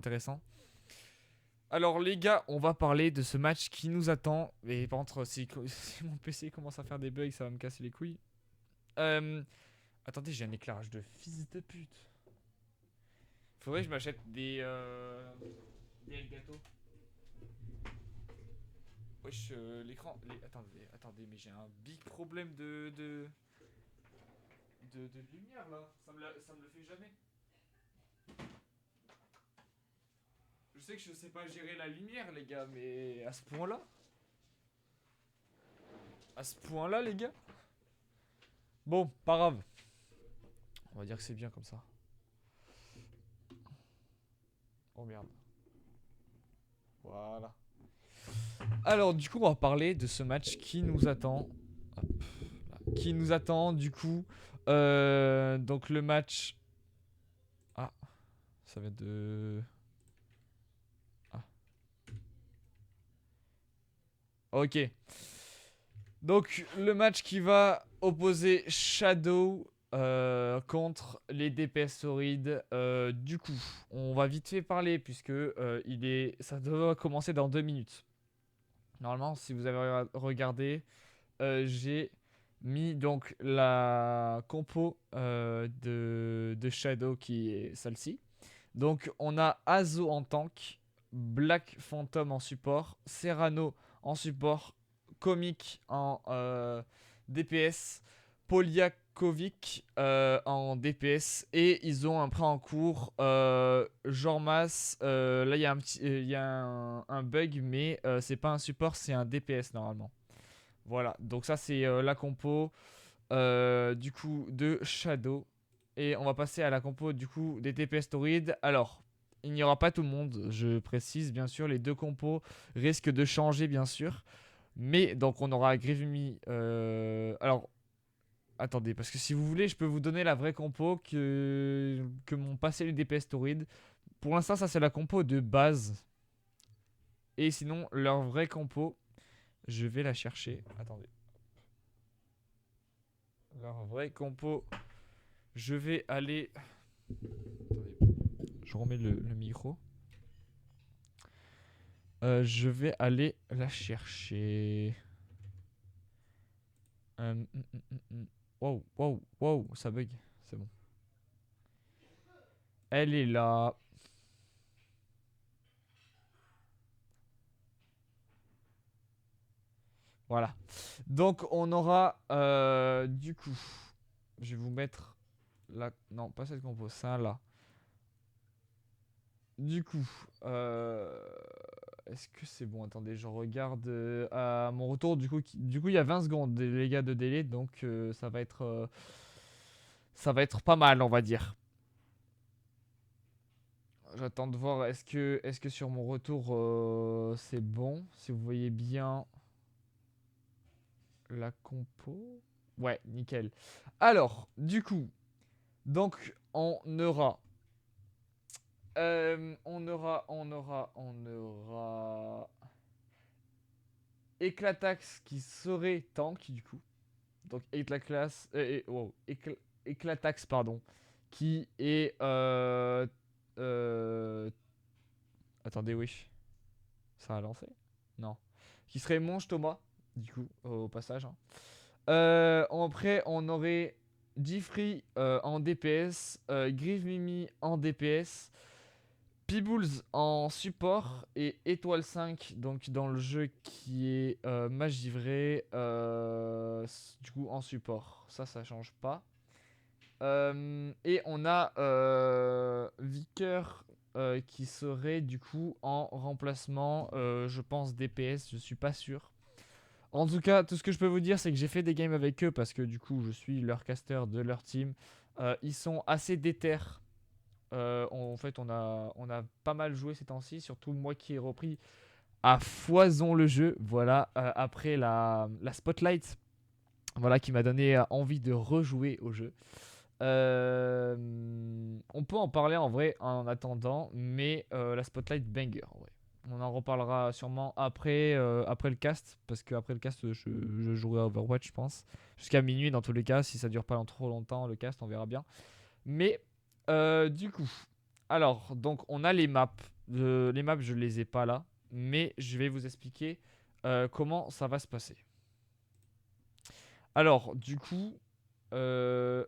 intéressant. Alors les gars, on va parler de ce match qui nous attend. Et par contre, si mon PC commence à faire des bugs, ça va me casser les couilles. Euh, Attendez, j'ai un éclairage de fils de pute. Faudrait que je m'achète des Elgato. Wesh, l'écran. Attendez, mais j'ai un big problème de lumière là. Ça me le fait jamais. Je sais que je sais pas gérer la lumière, les gars, mais à ce point-là. À ce point-là, les gars. Bon, pas grave. On va dire que c'est bien comme ça. Oh merde. Voilà. Alors, du coup, on va parler de ce match qui nous attend. Hop, là. Qui nous attend, du coup. Donc, le match. Ah, ça va être de. Ah, ok. Donc, le match qui va opposer Shadow contre les DPS Tauride. Du coup, on va vite fait parler puisque ça doit commencer dans 2 minutes. Normalement, si vous avez regardé, j'ai mis donc la compo de Shadow qui est celle-ci. Donc on a Azo en tank, Black Phantom en support, Serrano en support, Comic en DPS, Poliakovic en DPS et ils ont un prêt en cours. Jormas, là il y a un bug mais c'est pas un support, c'est un DPS normalement. Voilà, donc ça c'est la compo du coup de Shadow. Et on va passer à la compo du coup des TPS Tauride. Alors, il n'y aura pas tout le monde, je précise bien sûr, les deux compos risquent de changer bien sûr. Mais donc on aura Grivimi. Alors, attendez, parce que si vous voulez, je peux vous donner la vraie compo que m'ont passé les DPS Tauride. Pour l'instant, ça c'est la compo de base. Et sinon, leur vraie compo, je vais la chercher. Attendez. Leur vraie compo, je vais aller. Attendez, je remets le micro. Je vais aller la chercher. Wow, wow, wow, ça bug. C'est bon. Elle est là. Voilà. Donc on aura du coup. Je vais vous mettre la. Non, pas cette compo, ça là. Du coup, est-ce que c'est bon? Attendez, je regarde à mon retour. Du coup, il y a 20 secondes, les gars, de délai. Donc, ça va être pas mal, on va dire. J'attends de voir. Est-ce que sur mon retour, c'est bon? Si vous voyez bien la compo. Ouais, nickel. Alors, du coup, donc, on aura Eclatax qui serait tank, du coup. Donc Eclatax, pardon, qui est euh, attendez, oui, ça a lancé? Non. Qui serait Monge Thomas, du coup, au passage, hein. Après, on aurait Jeffrey en DPS, Grieve Mimi en DPS, Peebles en support et Étoile 5 donc dans le jeu qui est Magivré du coup en support. Ça change pas. Et on a Vicker qui serait du coup en remplacement, je pense DPS, je suis pas sûr. En tout cas, tout ce que je peux vous dire, c'est que j'ai fait des games avec eux parce que du coup, je suis leur caster de leur team. Ils sont assez déter. En fait, on a pas mal joué ces temps-ci, surtout moi qui ai repris à foison le jeu. Voilà, après la Spotlight, voilà, qui m'a donné envie de rejouer au jeu. On peut en parler en vrai en attendant, mais la Spotlight banger en vrai. On en reparlera sûrement après le cast, parce qu'après le cast, je jouerai à Overwatch, je pense. Jusqu'à minuit dans tous les cas, si ça dure pas trop longtemps, le cast, on verra bien. Mais du coup, Alors, donc on a les maps. Les maps, je les ai pas là, mais je vais vous expliquer comment ça va se passer. Alors, du coup, euh,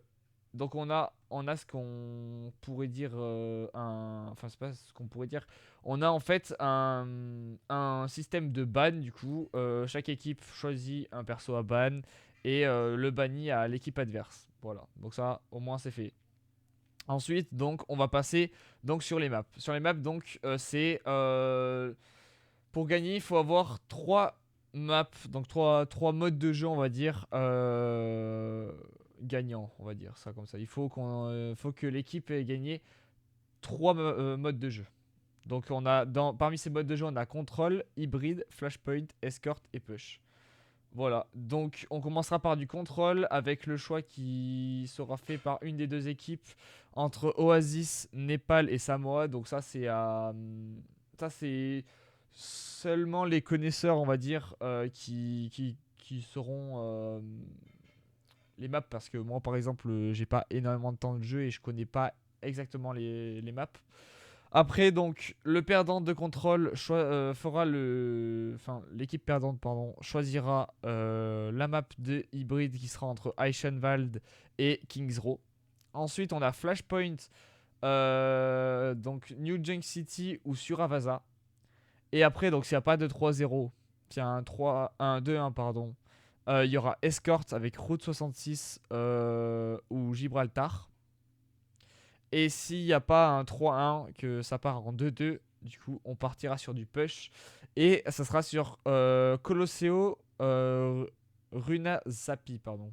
donc on a ce qu'on pourrait dire enfin c'est pas ce qu'on pourrait dire. On a en fait un système de ban du coup. Chaque équipe choisit un perso à ban et le banni à l'équipe adverse. Voilà. Donc ça au moins c'est fait. Ensuite donc on va passer donc sur les maps. Sur les maps donc c'est pour gagner il faut avoir trois maps donc trois modes de jeu on va dire gagnant, on va dire ça comme ça. Il faut que l'équipe ait gagné trois modes de jeu. Donc parmi ces modes de jeu, on a contrôle, hybride, flashpoint, escort et push. Voilà, donc on commencera par du contrôle avec le choix qui sera fait par une des deux équipes entre Oasis, Népal et Samoa. Donc ça c'est seulement les connaisseurs, on va dire, qui seront les maps parce que moi par exemple j'ai pas énormément de temps de jeu et je connais pas exactement les maps. Après donc le perdant de contrôle fera enfin l'équipe perdante pardon choisira la map de hybride qui sera entre Eichenwald et Kings Row. Ensuite on a Flashpoint donc New Junk City ou Suravasa. Et après donc s'il n'y a pas de 3-0, s'il y a un 2-1 pardon, il y aura Escort avec Route 66 ou Gibraltar. Et s'il n'y a pas un 3-1, que ça part en 2-2, du coup, on partira sur du push. Et ça sera sur Colosseo Runa Zapi, pardon.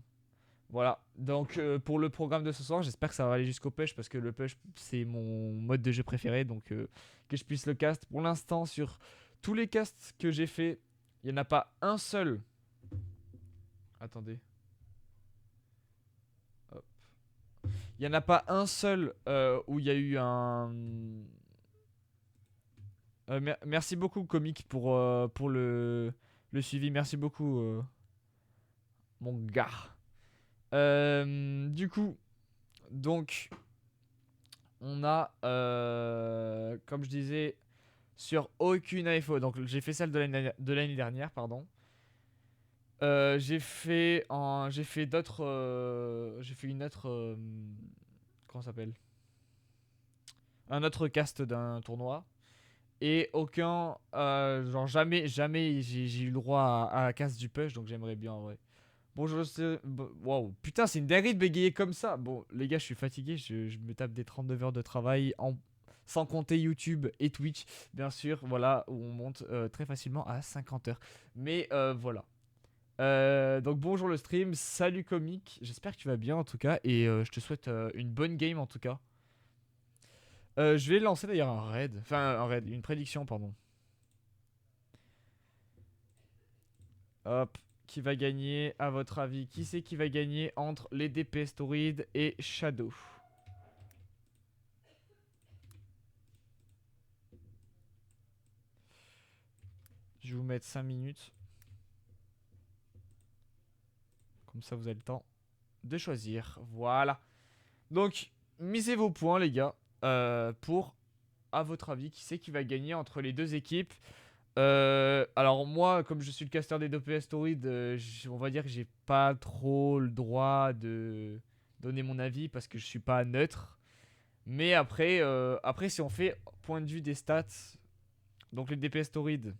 Voilà, donc pour le programme de ce soir, j'espère que ça va aller jusqu'au push parce que le push c'est mon mode de jeu préféré, donc que je puisse le cast. Pour l'instant, sur tous les casts que j'ai fait, il n'y en a pas un seul. Attendez. Hop. Il n'y en a pas un seul où il y a eu un. Merci beaucoup, Comic, pour le suivi. Merci beaucoup, mon gars. Du coup, donc, on a, comme je disais, sur aucune AFO. Donc, j'ai fait celle de l'année dernière, pardon. J'ai fait d'autres. J'ai fait une autre. Comment ça s'appelle? Un autre cast d'un tournoi. Et aucun. Genre, jamais j'ai eu le droit à la cast du push. Donc, j'aimerais bien en vrai. Bon, je sais. Waouh, putain, c'est une dinguerie de bégayer comme ça. Bon, les gars, je suis fatigué. Je me tape des 39 heures de travail sans compter YouTube et Twitch, bien sûr. Voilà, où on monte très facilement à 50 heures. Mais voilà. Donc bonjour le stream, salut Comic, j'espère que tu vas bien en tout cas et je te souhaite une bonne game en tout cas. Je vais lancer d'ailleurs une prédiction pardon. Hop, qui va gagner à votre avis? Qui c'est qui va gagner entre les DP Storid et Shadow? Je vais vous mettre 5 minutes. Comme ça vous avez le temps de choisir. Voilà. Donc misez vos points les gars pour à votre avis qui c'est qui va gagner entre les deux équipes. Alors moi, comme je suis le caster des 2PS Story, on va dire que j'ai pas trop le droit de donner mon avis parce que je suis pas neutre. Mais après si on fait point de vue des stats, donc les DPS Torrid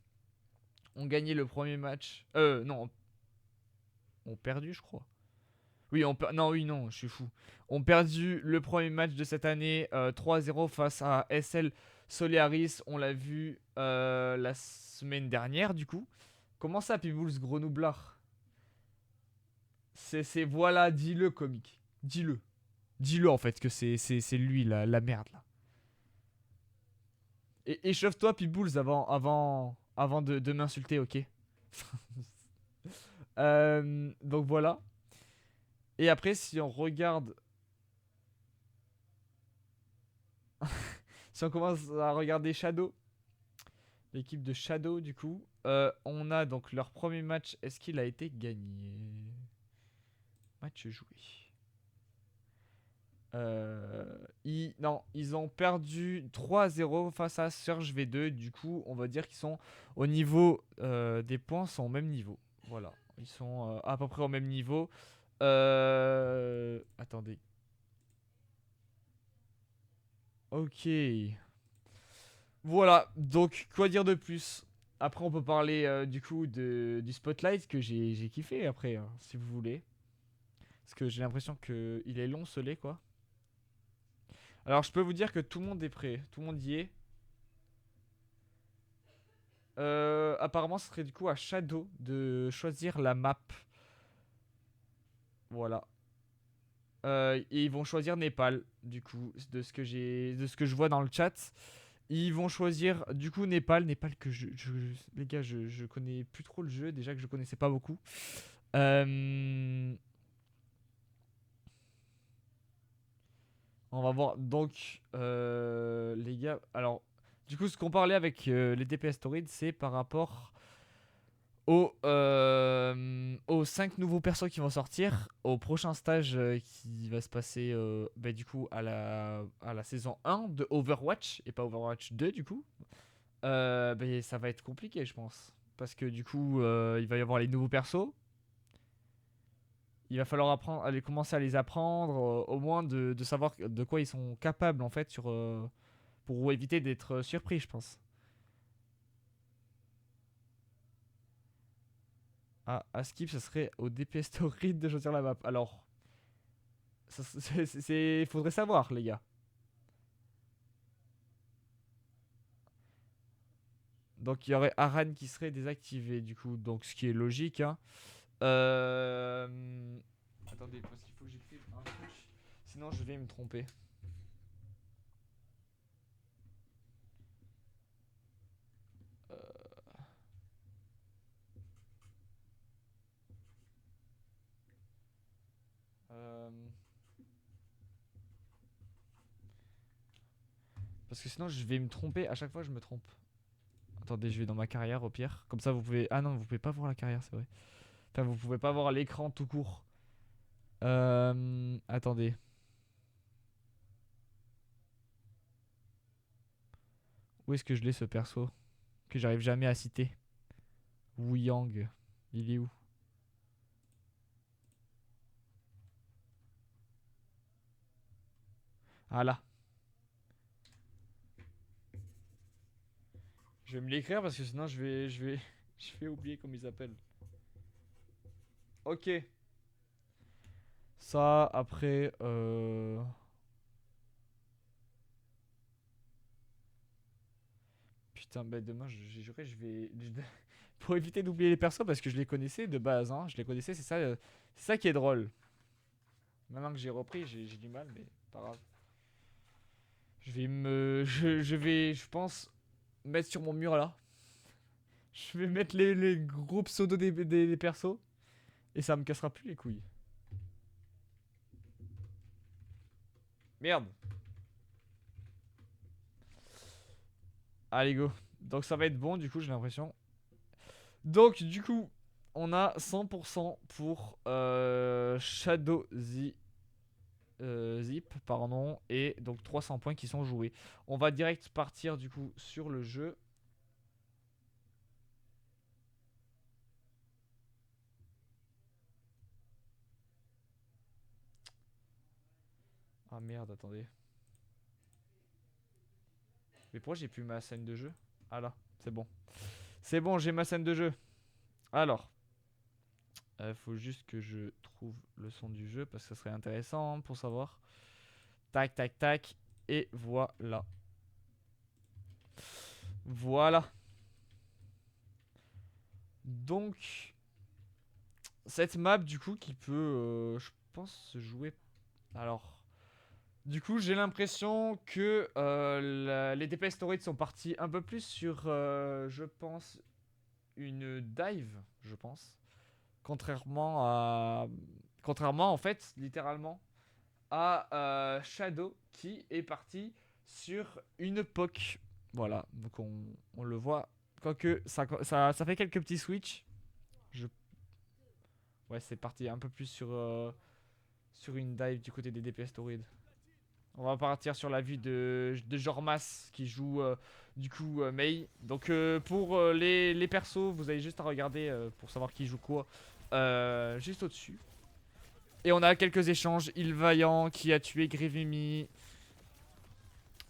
ont gagné le premier match. Non, ont perdu je crois. Oui, non, oui, non, je suis fou. Ont perdu le premier match de cette année 3-0 face à SL Solaris. On l'a vu la semaine dernière, du coup. Comment ça, Pibouls Grenoublard? Voilà, dis-le, comique. Dis-le. Dis-le, en fait, que c'est lui, la merde, là. Et échauffe-toi, Pibouls, avant de m'insulter, ok? Donc voilà. Et après, si on regarde si on commence à regarder Shadow, l'équipe de Shadow du coup, on a donc leur premier match. Est-ce qu'il a été gagné? Match joué. Non, ils ont perdu 3-0 face à Surge V2. Du coup, on va dire qu'ils sont au niveau des points, sont au même niveau. Voilà, ils sont à peu près au même niveau. Attendez. Ok. Voilà, donc quoi dire de plus? Après, on peut parler du coup du Spotlight que j'ai kiffé après, hein, si vous voulez. Parce que j'ai l'impression qu'il est long ce lait, quoi. Alors, je peux vous dire que tout le monde est prêt. Tout le monde y est. Apparemment, ce serait du coup à Shadow de choisir la map. Voilà. Et ils vont choisir Népal, du coup, de ce que je vois dans le chat. Ils vont choisir du coup Népal. Népal que les gars, je connais plus trop le jeu. Déjà que je connaissais pas beaucoup. Euh, on va voir. Donc, les gars. Alors, du coup, ce qu'on parlait avec les DPS Stories, c'est par rapport aux 5 nouveaux persos qui vont sortir, au prochain stage qui va se passer bah, du coup à la saison 1 de Overwatch et pas Overwatch 2 du coup. Bah, ça va être compliqué je pense. Parce que du coup il va y avoir les nouveaux persos. Il va falloir apprendre, commencer à les apprendre, au moins de savoir de quoi ils sont capables en fait pour éviter d'être surpris je pense. À skip, ce serait au DPS Story de choisir la map. Alors, faudrait savoir, les gars. Donc, il y aurait Aran qui serait désactivé, du coup. Donc, ce qui est logique, hein. Euh... Attendez, parce qu'il faut que j'écrive un truc. Sinon, je vais me tromper. Euh, euh, Parce que sinon, je vais me tromper. À chaque fois, je me trompe. Attendez, je vais dans ma carrière, au pire. Comme ça, vous pouvez... Ah non, vous pouvez pas voir la carrière, c'est vrai. Enfin, vous pouvez pas voir l'écran tout court. Attendez. Où est-ce que je l'ai, ce perso? Que j'arrive jamais à citer. Wu Yang. Il est où? Ah là. Je vais me l'écrire parce que sinon je vais oublier comment ils s'appellent. Ok. Ça, après, putain, bah demain, j'ai juré, pour éviter d'oublier les persos parce que je les connaissais de base, hein. Je les connaissais, c'est ça qui est drôle. Maintenant que j'ai repris, j'ai du mal, mais pas grave. Je pense, mettre sur mon mur là. Je vais mettre les gros pseudos des persos et ça me cassera plus les couilles. Merde. Allez, go. Donc ça va être bon, du coup, j'ai l'impression. Donc, du coup, on a 100% pour Shadow Zip, pardon, et donc 300 points qui sont joués. On va direct partir, du coup, sur le jeu. Ah merde, attendez. Mais pourquoi j'ai plus ma scène de jeu? Ah là, c'est bon. C'est bon, j'ai ma scène de jeu. Alors, faut juste que je trouve le son du jeu parce que ça serait intéressant hein, pour savoir. Tac, tac, tac. Et voilà. Voilà. Donc, cette map, du coup, qui peut, je pense, se jouer. Alors, du coup, j'ai l'impression que les DPS Storage sont partis un peu plus sur, je pense, une dive, je pense. Contrairement à. Contrairement, en fait, littéralement, à Shadow qui est parti sur une POC. Voilà, donc on le voit. Quoique, ça fait quelques petits switches. Je... Ouais, c'est parti un peu plus sur une dive du côté des DPS Torrid. On va partir sur la vue de Jormas qui joue du coup Mei. Donc pour les persos, vous avez juste à regarder pour savoir qui joue quoi. Juste au-dessus. Et on a quelques échanges. Vaillant qui a tué Grivimi.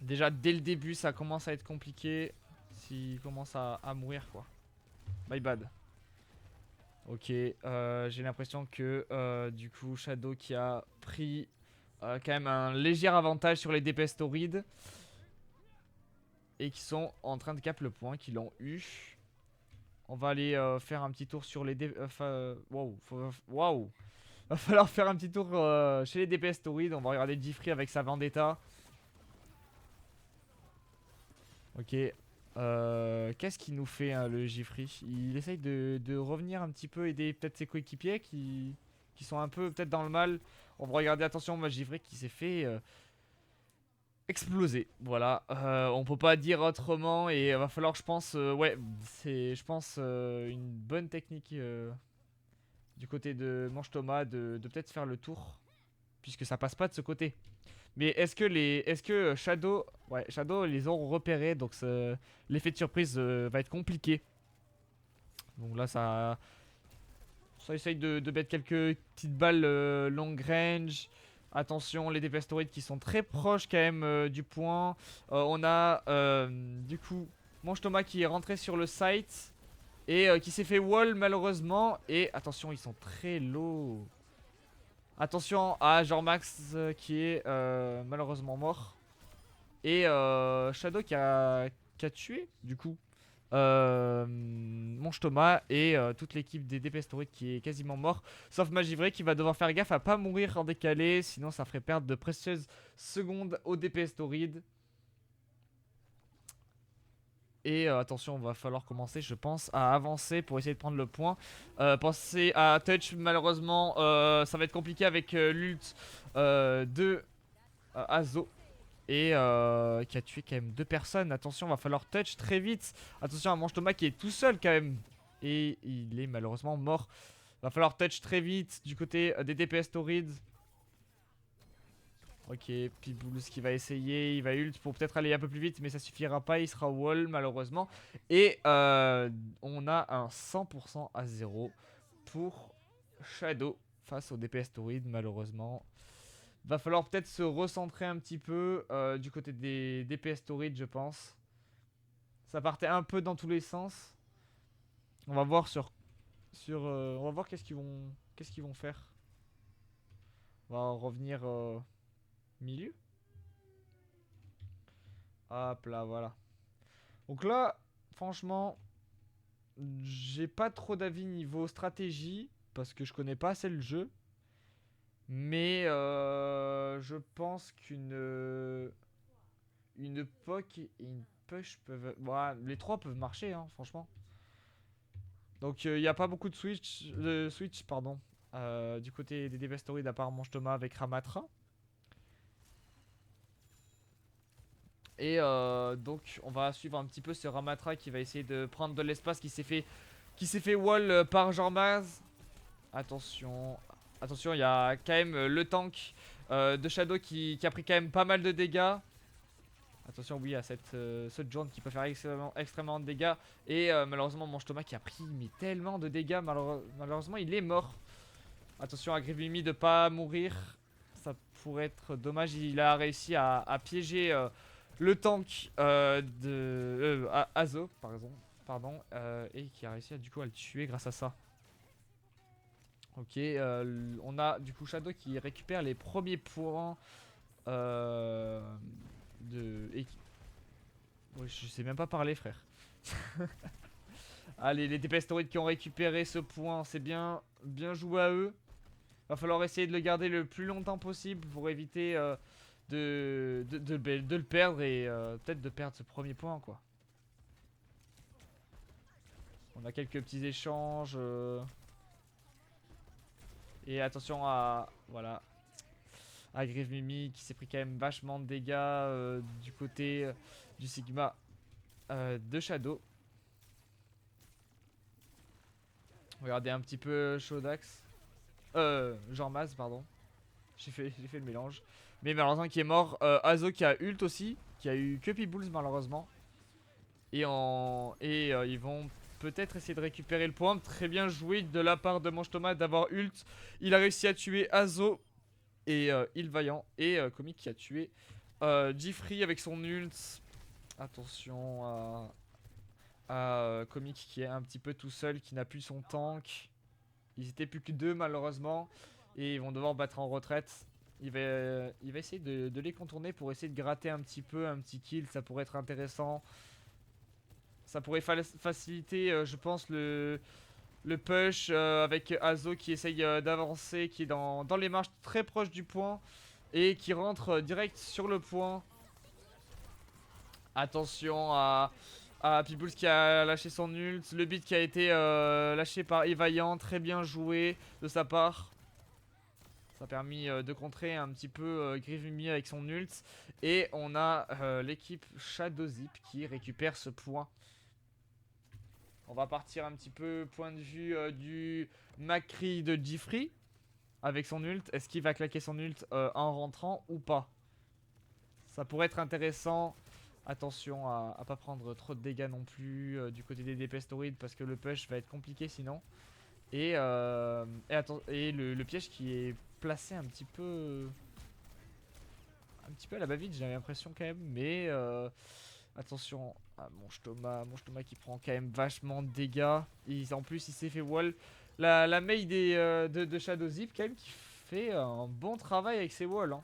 Déjà dès le début ça commence à être compliqué. S'il commence à mourir quoi. My bad. Ok, j'ai l'impression que du coup Shadow qui a pris quand même un léger avantage sur les DPS Taurides. Et qui sont en train de cap le point, qui l'ont eu. On va aller faire un petit tour sur les Waouh, waouh. Va falloir faire un petit tour chez les DPS Taurides. On va regarder Jifree avec sa Vendetta. Ok. Qu'est-ce qu'il nous fait hein, le Jifree? Il essaye de revenir un petit peu, aider peut-être ses coéquipiers qui sont un peu peut-être dans le mal. On va regarder, attention, moi Jifree qui s'est fait exploser. Voilà, on peut pas dire autrement et va falloir, je pense, ouais, c'est, je pense, une bonne technique du côté de Manche Thomas de peut-être faire le tour puisque ça passe pas de ce côté. Mais est-ce que Shadow, ouais, Shadow les ont repérés donc l'effet de surprise va être compliqué. Donc là ça essaye de mettre quelques petites balles long range. Attention, les Devastatorides qui sont très proches quand même du point. On a du coup Manche Thomas qui est rentré sur le site et qui s'est fait wall malheureusement. Et attention, ils sont très low. Attention à Jormax qui est malheureusement mort. Et Shadow qui a tué du coup Monge Thomas et toute l'équipe des DPS Taurides qui est quasiment mort. Sauf Magivray qui va devoir faire gaffe à pas mourir en décalé. Sinon ça ferait perdre de précieuses secondes aux DPS Taurides. Et attention, on va falloir commencer, je pense, à avancer pour essayer de prendre le point. Pensez à Touch, malheureusement, ça va être compliqué avec l'ult de Azo. Et qui a tué quand même 2 personnes. Attention, va falloir touch très vite. Attention à Manche Thomas qui est tout seul quand même. Et il est malheureusement mort. Va falloir touch très vite du côté des DPS Taurides. Ok, Pitbulls qui va essayer. Il va ult pour peut-être aller un peu plus vite. Mais ça suffira pas. Il sera wall malheureusement. Et on a un 100% à 0 pour Shadow face aux DPS Taurides malheureusement. Va falloir peut-être se recentrer un petit peu du côté des DPS Taurides, je pense. Ça partait un peu dans tous les sens. On va voir on va voir qu'est-ce qu'ils vont faire. On va revenir milieu. Hop là, voilà. Donc là, franchement, j'ai pas trop d'avis niveau stratégie parce que je connais pas assez le jeu. Mais je pense une poke et une push peuvent. Ouais, les trois peuvent marcher, hein, franchement. Donc il n'y a pas beaucoup de switch pardon, du côté des Devastatorides à part Manche Thomas avec Ramatra. Et donc on va suivre un petit peu ce Ramatra qui va essayer de prendre de l'espace qui s'est fait wall par Jormaz. Attention, attention, il y a quand même le tank de Shadow qui a pris quand même pas mal de dégâts. Attention, oui, à ce John qui peut faire extrêmement de dégâts. Et malheureusement, Manche Thomas qui a pris mais tellement de dégâts. Malheureusement, il est mort. Attention à Grivimi de pas mourir. Ça pourrait être dommage. Il a réussi à piéger le tank de Azo, par exemple. Pardon. Et qui a réussi du coup à le tuer grâce à ça. Ok, on a du coup Shadow qui récupère les premiers points ouais, je sais même pas parler, frère. Allez, les DPS Taurides qui ont récupéré ce point, c'est bien joué à eux. Va falloir essayer de le garder le plus longtemps possible pour éviter de le perdre et peut-être de perdre ce premier point, quoi. On a quelques petits échanges. Et attention à... Voilà. À Grivimi qui s'est pris quand même vachement de dégâts du côté du Sigma de Shadow. Regardez un petit peu Shodax. Jormaz, pardon. J'ai fait le mélange. Mais malheureusement qui est mort. Azo qui a ult aussi, qui a eu que P-Bulls malheureusement. Et ils vont peut-être essayer de récupérer le point. Très bien joué de la part de Mange Thomas d'avoir ult. Il a réussi à tuer Azo et Ilvaillant. Et Comic qui a tué Jeffrey avec son ult. Attention à Comic qui est un petit peu tout seul, qui n'a plus son tank. Ils étaient plus que deux malheureusement. Et ils vont devoir battre en retraite. Il va essayer de les contourner pour essayer de gratter un petit peu, un petit kill. Ça pourrait être intéressant. Ça pourrait faciliter, je pense, le push avec Azo qui essaye d'avancer, qui est dans les marches très proches du point. Et qui rentre direct sur le point. Attention à Peebles qui a lâché son ult. Le beat qui a été lâché par Evaillant. Très bien joué de sa part. Ça a permis de contrer un petit peu Grievimi avec son ult. Et on a l'équipe Shadow Zip qui récupère ce point. On va partir un petit peu point de vue du Macri de Jeffrey avec son ult. Est-ce qu'il va claquer son ult en rentrant ou pas? Ça pourrait être intéressant. Attention à pas prendre trop de dégâts non plus du côté des DPS Torrid parce que le push va être compliqué sinon. Et le piège qui est placé un petit peu à la va-vite, j'ai l'impression quand même. Mais attention à Mange Thomas qui prend quand même vachement de dégâts. Et en plus il s'est fait wall. La Mei de Shadow Zip quand même qui fait un bon travail avec ses walls hein.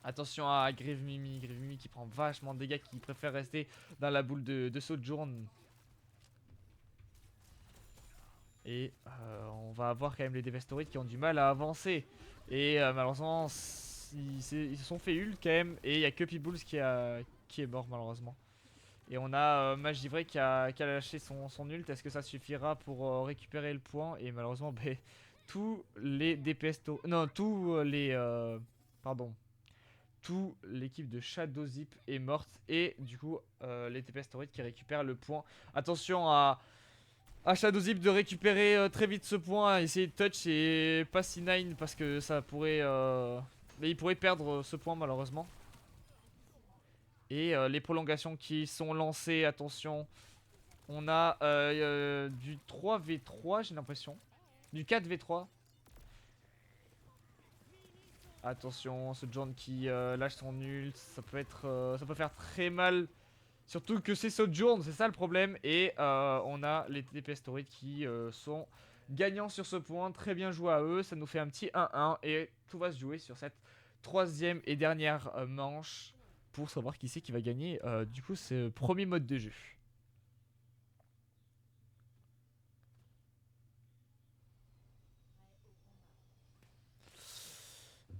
Attention à Grievemi qui prend vachement de dégâts, qui préfère rester dans la boule de Sojourn. Et on va avoir quand même les Devastatorites qui ont du mal à avancer. Et malheureusement, ils se sont fait ult quand même. Et il n'y a que P-Bulls qui est mort malheureusement. Et on a Magivray qui a lâché son ult. Est-ce que ça suffira pour récupérer le point? Et malheureusement, tous les DPS... Non, tous les... pardon. Tout l'équipe de Shadow Zip est morte. Et du coup, les TPS Torrid qui récupèrent le point. Attention à Shadow Zip de récupérer très vite ce point. Essayer de touch et pas C9 parce que ça pourrait... mais il pourrait perdre ce point malheureusement. Et les prolongations qui sont lancées, attention. On a du 3v3 j'ai l'impression. Du 4v3. Attention, ce John qui lâche son ult, ça peut faire très mal. Surtout que c'est Sojourn, c'est ça le problème. Et on a les DPS Torrid qui sont gagnants sur ce point. Très bien joué à eux, ça nous fait un petit 1-1. Et tout va se jouer sur cette troisième et dernière manche pour savoir qui c'est qui va gagner du coup ce premier mode de jeu.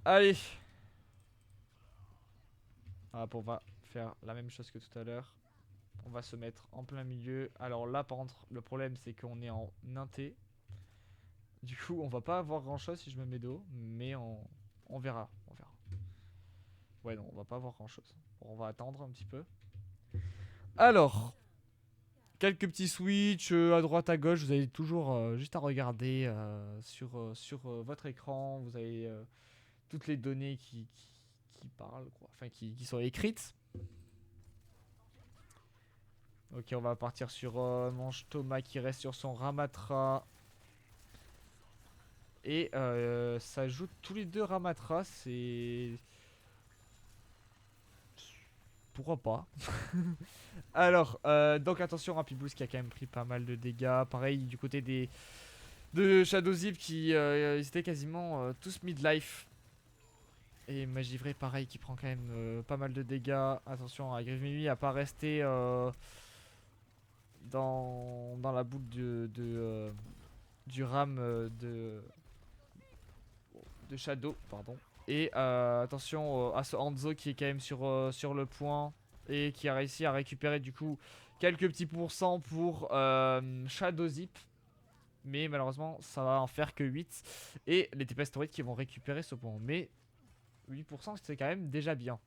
Allez. On va faire la même chose que tout à l'heure. On va se mettre en plein milieu. Alors là par contre le problème c'est qu'on est en inté. Du coup on va pas avoir grand chose si je me mets dos. Mais on verra. Ouais non on va pas avoir grand chose. Bon, on va attendre un petit peu. Alors quelques petits switches à droite à gauche. Vous avez toujours juste à regarder sur votre écran. Vous avez toutes les données qui parlent quoi. Enfin qui sont écrites. Ok, on va partir sur Mange Thomas qui reste sur son Ramatra. Et ça joue tous les deux Ramatra, c'est... Pourquoi pas? Alors, donc attention, Happy Boost qui a quand même pris pas mal de dégâts. Pareil, du côté de Shadow Zip qui ils étaient quasiment tous midlife. Et Magivray, pareil, qui prend quand même pas mal de dégâts. Attention, Grievimi à pas rester dans la boule du ram de Shadow, pardon. Et attention à ce Hanzo qui est quand même sur le point et qui a réussi à récupérer du coup quelques petits pourcents pour Shadow Zip. Mais malheureusement ça va en faire que 8. Et les TPS Torrid qui vont récupérer ce point. Mais 8% c'est quand même déjà bien.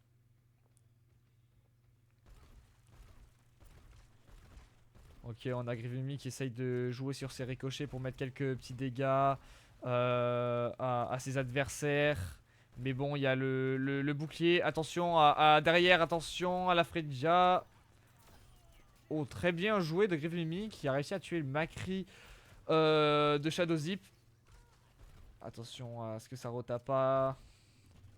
Ok, on a Grievimi qui essaye de jouer sur ses ricochets pour mettre quelques petits dégâts à ses adversaires. Mais bon, il y a le bouclier. Attention derrière, attention à la Freya. Oh, très bien joué de Griff Mimi qui a réussi à tuer le Macri de Shadow Zip. Attention à ce que ça retape pas.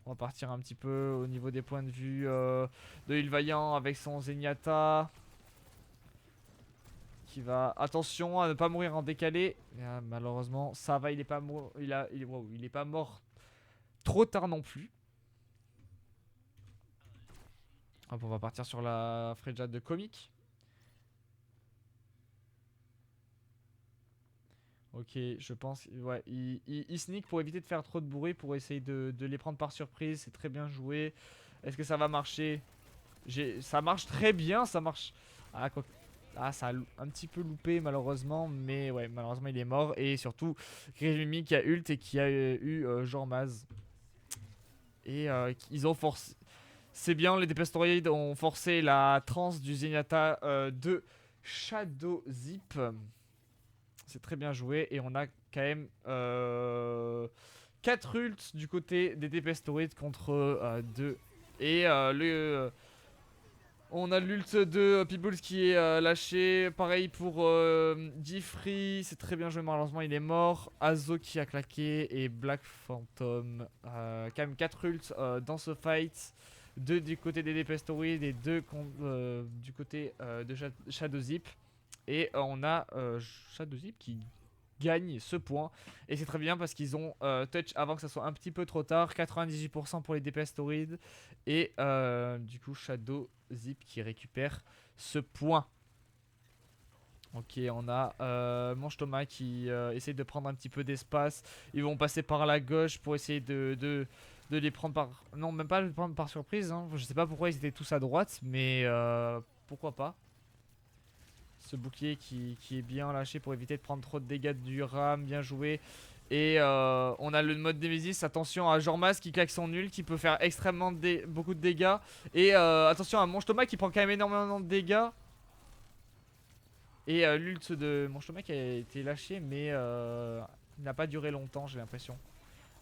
On va partir un petit peu au niveau des points de vue de Ilvaillant avec son Zenyatta. Qui va. Attention à ne pas mourir en décalé. Malheureusement, ça va, il est pas mort. Il est pas mort trop tard non plus. Hop, on va partir sur la Freya de Comic. Ok, je pense. Ouais, il sneak pour éviter de faire trop de bruit, pour essayer de les prendre par surprise. C'est très bien joué. Est-ce que ça va marcher? Ça marche très bien, ça marche. Ça a un petit peu loupé malheureusement, mais ouais, malheureusement il est mort. Et surtout, Grimmy qui a ult et qui a eu Jormaz. Et ils ont forcé. C'est bien, les Dépestoroides ont forcé la transe du Zenyatta de Shadow Zip. C'est très bien joué et on a quand même 4 ults du côté des Dépestoroides contre 2. Et on a l'ult de Peoples qui est lâché. Pareil pour Diffree. C'est très bien joué, malheureusement il est mort. Azo qui a claqué et Black Phantom. Quand même 4 ults dans ce fight. 2 du côté des Dépestoroides et 2 du côté de Shadow Zip. Et on a Shadow Zip qui gagne ce point. Et c'est très bien parce qu'ils ont touch avant que ça soit un petit peu trop tard. 98% pour les Dépestoroides. Et du coup Shadow Zip qui récupère ce point. Ok, on a Manche Thomas qui essaye de prendre un petit peu d'espace. Ils vont passer par la gauche pour essayer de les prendre par... Non, même pas les prendre par surprise. Hein. Je sais pas pourquoi ils étaient tous à droite, mais pourquoi pas. Ce bouclier qui est bien lâché pour éviter de prendre trop de dégâts du ram, bien joué. Et on a le mode Nemesis, attention à Jormaz qui claque son nul, qui peut faire extrêmement beaucoup de dégâts. Et attention à Manche Thomas qui prend quand même énormément de dégâts. Et l'ult de Manche Thomas qui a été lâché, mais il n'a pas duré longtemps, j'ai l'impression.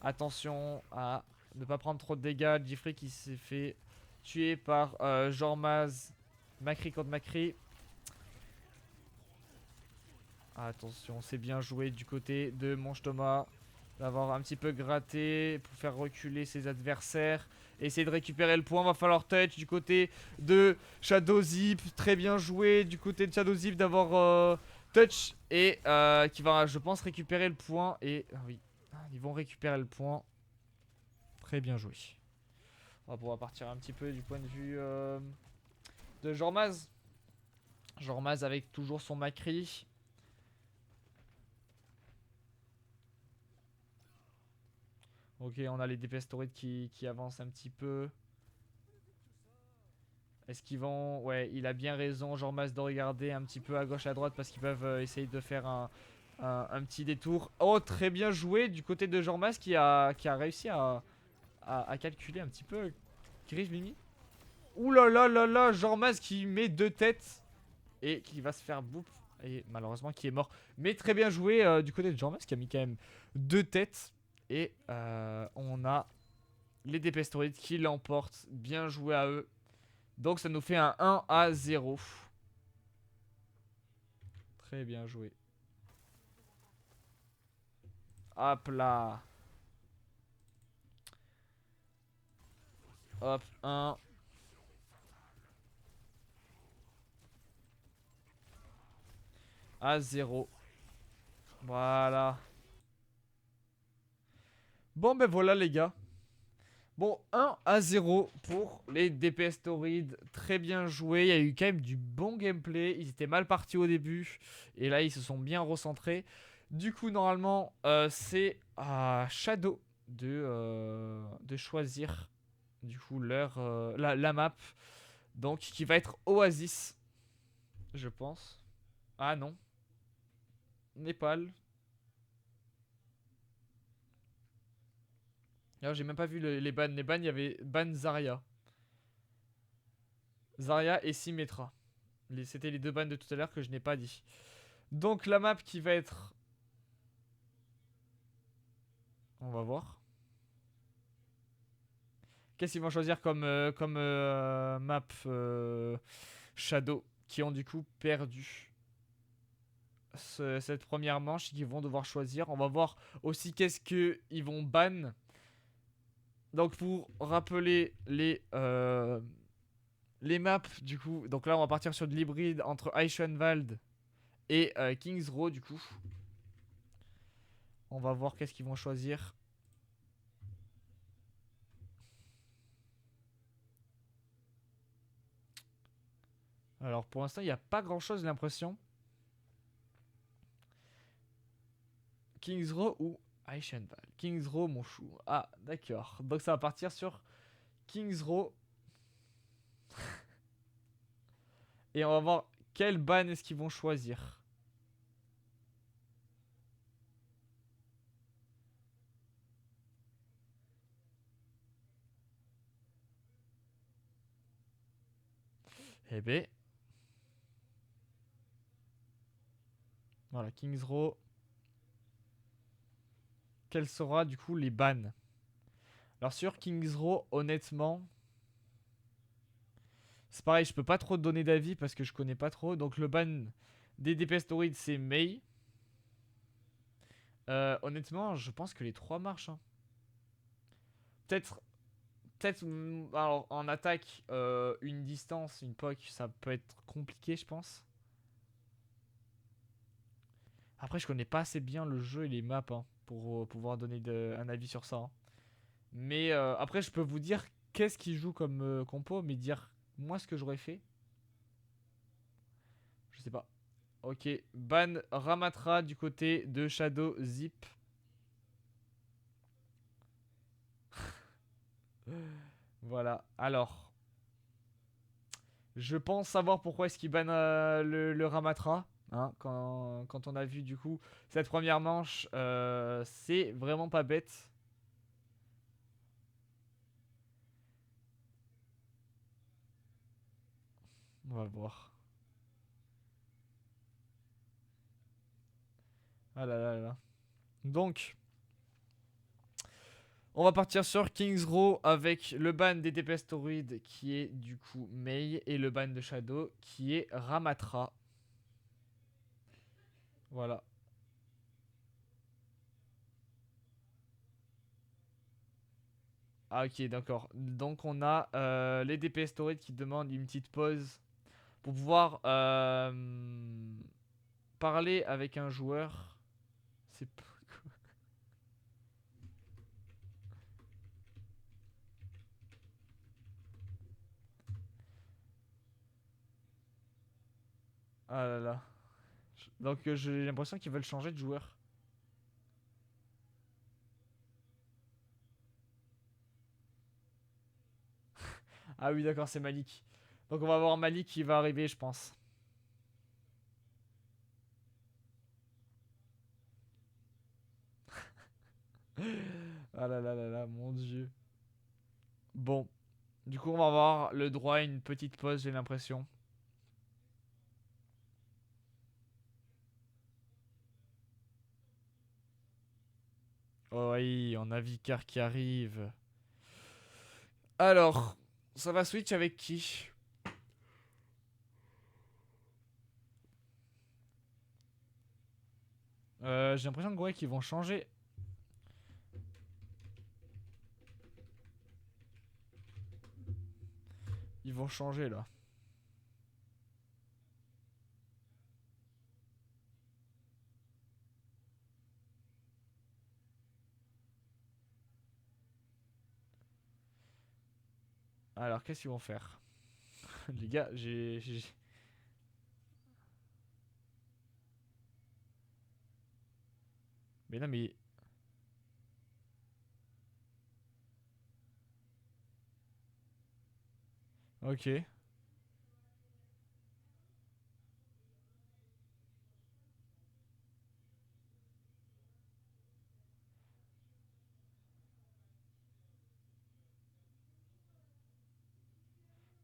Attention à ne pas prendre trop de dégâts. Diffree qui s'est fait tuer par Jormaz. Macri contre Macri. Attention, c'est bien joué du côté de Manche Thomas. D'avoir un petit peu gratté pour faire reculer ses adversaires. Essayer de récupérer le point. Va falloir touch du côté de Shadow Zip. Très bien joué du côté de Shadow Zip d'avoir touch. Et qui va, je pense, récupérer le point. Et oui, ils vont récupérer le point. Très bien joué. On va pouvoir partir un petit peu du point de vue de Jormaz. Jormaz avec toujours son Macri. Ok, on a les Dépestoroides qui avancent un petit peu. Est-ce qu'ils vont... Ouais, il a bien raison, Jormaz, de regarder un petit peu à gauche, à droite, parce qu'ils peuvent essayer de faire un petit détour. Oh, très bien joué du côté de Jormaz qui a réussi à calculer un petit peu Griff Mimi. Ouh là là là là, Jormaz qui met 2 têtes et qui va se faire bouffe. Et malheureusement qui est mort. Mais très bien joué du côté de Jormaz qui a mis quand même 2 têtes. Et on a les Dépestoroides qui l'emportent. Bien joué à eux. Donc ça nous fait un 1-0. Très bien joué. Hop là. Hop, 1. À 0. Voilà. Bon ben voilà les gars. Bon, 1-0 pour les Dépestoroides. Très bien joué. Il y a eu quand même du bon gameplay. Ils étaient mal partis au début. Et là, ils se sont bien recentrés. Du coup, normalement, c'est à Shadow de choisir du coup la map. Donc, qui va être Oasis, je pense. Ah non. Népal. Alors, j'ai même pas vu les bans. Les bans, il y avait ban Zarya. Zarya et Symmetra. C'était les deux bans de tout à l'heure que je n'ai pas dit. Donc la map qui va être... On va voir. Qu'est-ce qu'ils vont choisir comme map Shadow, qui ont du coup perdu cette première manche et qui vont devoir choisir. On va voir aussi qu'est-ce qu'ils vont ban. Donc pour rappeler les maps du coup, donc là on va partir sur de l'hybride entre Eichenwald et Kings Row du coup. On va voir qu'est-ce qu'ils vont choisir. Alors pour l'instant il n'y a pas grand chose j'ai l'impression. Kings Row ou Eichenwald. Kings Row mon chou. Ah d'accord. Donc ça va partir sur Kings Row. Et on va voir quel ban est-ce qu'ils vont choisir. Eh ben. Voilà, Kings Row. Quels sera du coup les bans? Alors sur Kings Row, honnêtement, c'est pareil, je peux pas trop donner d'avis parce que je connais pas trop. Donc le ban des DPS c'est Mei. Honnêtement, je pense que les trois marchent, hein. Peut-être, alors en attaque, une distance, une POC, ça peut être compliqué, je pense. Après, je connais pas assez bien le jeu et les maps hein, pour pouvoir donner un avis sur ça, hein. Mais après, je peux vous dire qu'est-ce qui joue comme compo, mais dire moi ce que j'aurais fait, je sais pas. Ok, ban Ramatra du côté de Shadow Zip. Voilà, alors, je pense savoir pourquoi est-ce qu'il banne le Ramatra. Hein, quand on a vu du coup cette première manche, c'est vraiment pas bête. On va voir. Ah là là là. Donc, on va partir sur Kings Row avec le ban des DPS Tauroid qui est du coup Mei et le ban de Shadow qui est Ramatra. Voilà. Ah ok d'accord. Donc on a les DPS Tauroid qui demandent une petite pause pour pouvoir parler avec un joueur. C'est pas quoi. Ah là là. Donc j'ai l'impression qu'ils veulent changer de joueur. Ah oui d'accord c'est Malik. Donc on va voir Malik qui va arriver je pense. Ah là là là là mon dieu. Bon. Du coup on va avoir le droit à une petite pause j'ai l'impression. Oh oui on a Vicar qui arrive. Alors. Ça va switch avec qui? J'ai l'impression que ouais qu'ils vont changer. Ils vont changer là. Alors qu'est-ce qu'ils vont faire? Les gars, Mais non mais... Ok.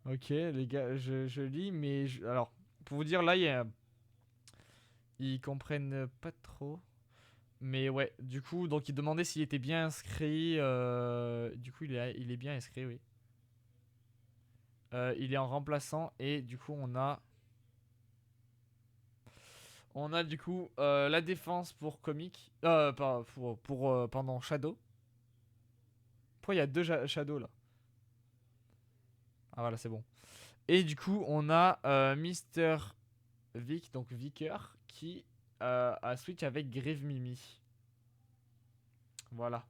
Ok les gars, je lis mais... Alors, pour vous dire là, ils comprennent pas trop. Mais ouais, du coup, donc il demandait s'il était bien inscrit. Du coup, il est bien inscrit, oui. Il est en remplaçant et du coup on a... du coup la défense pour Comic. Pardon, Shadow. Pourquoi il y a deux Shadow là? Ah voilà, c'est bon. Et du coup, on a Mister Vic, donc Vicker, qui a switch avec Grieve Mimi. Voilà.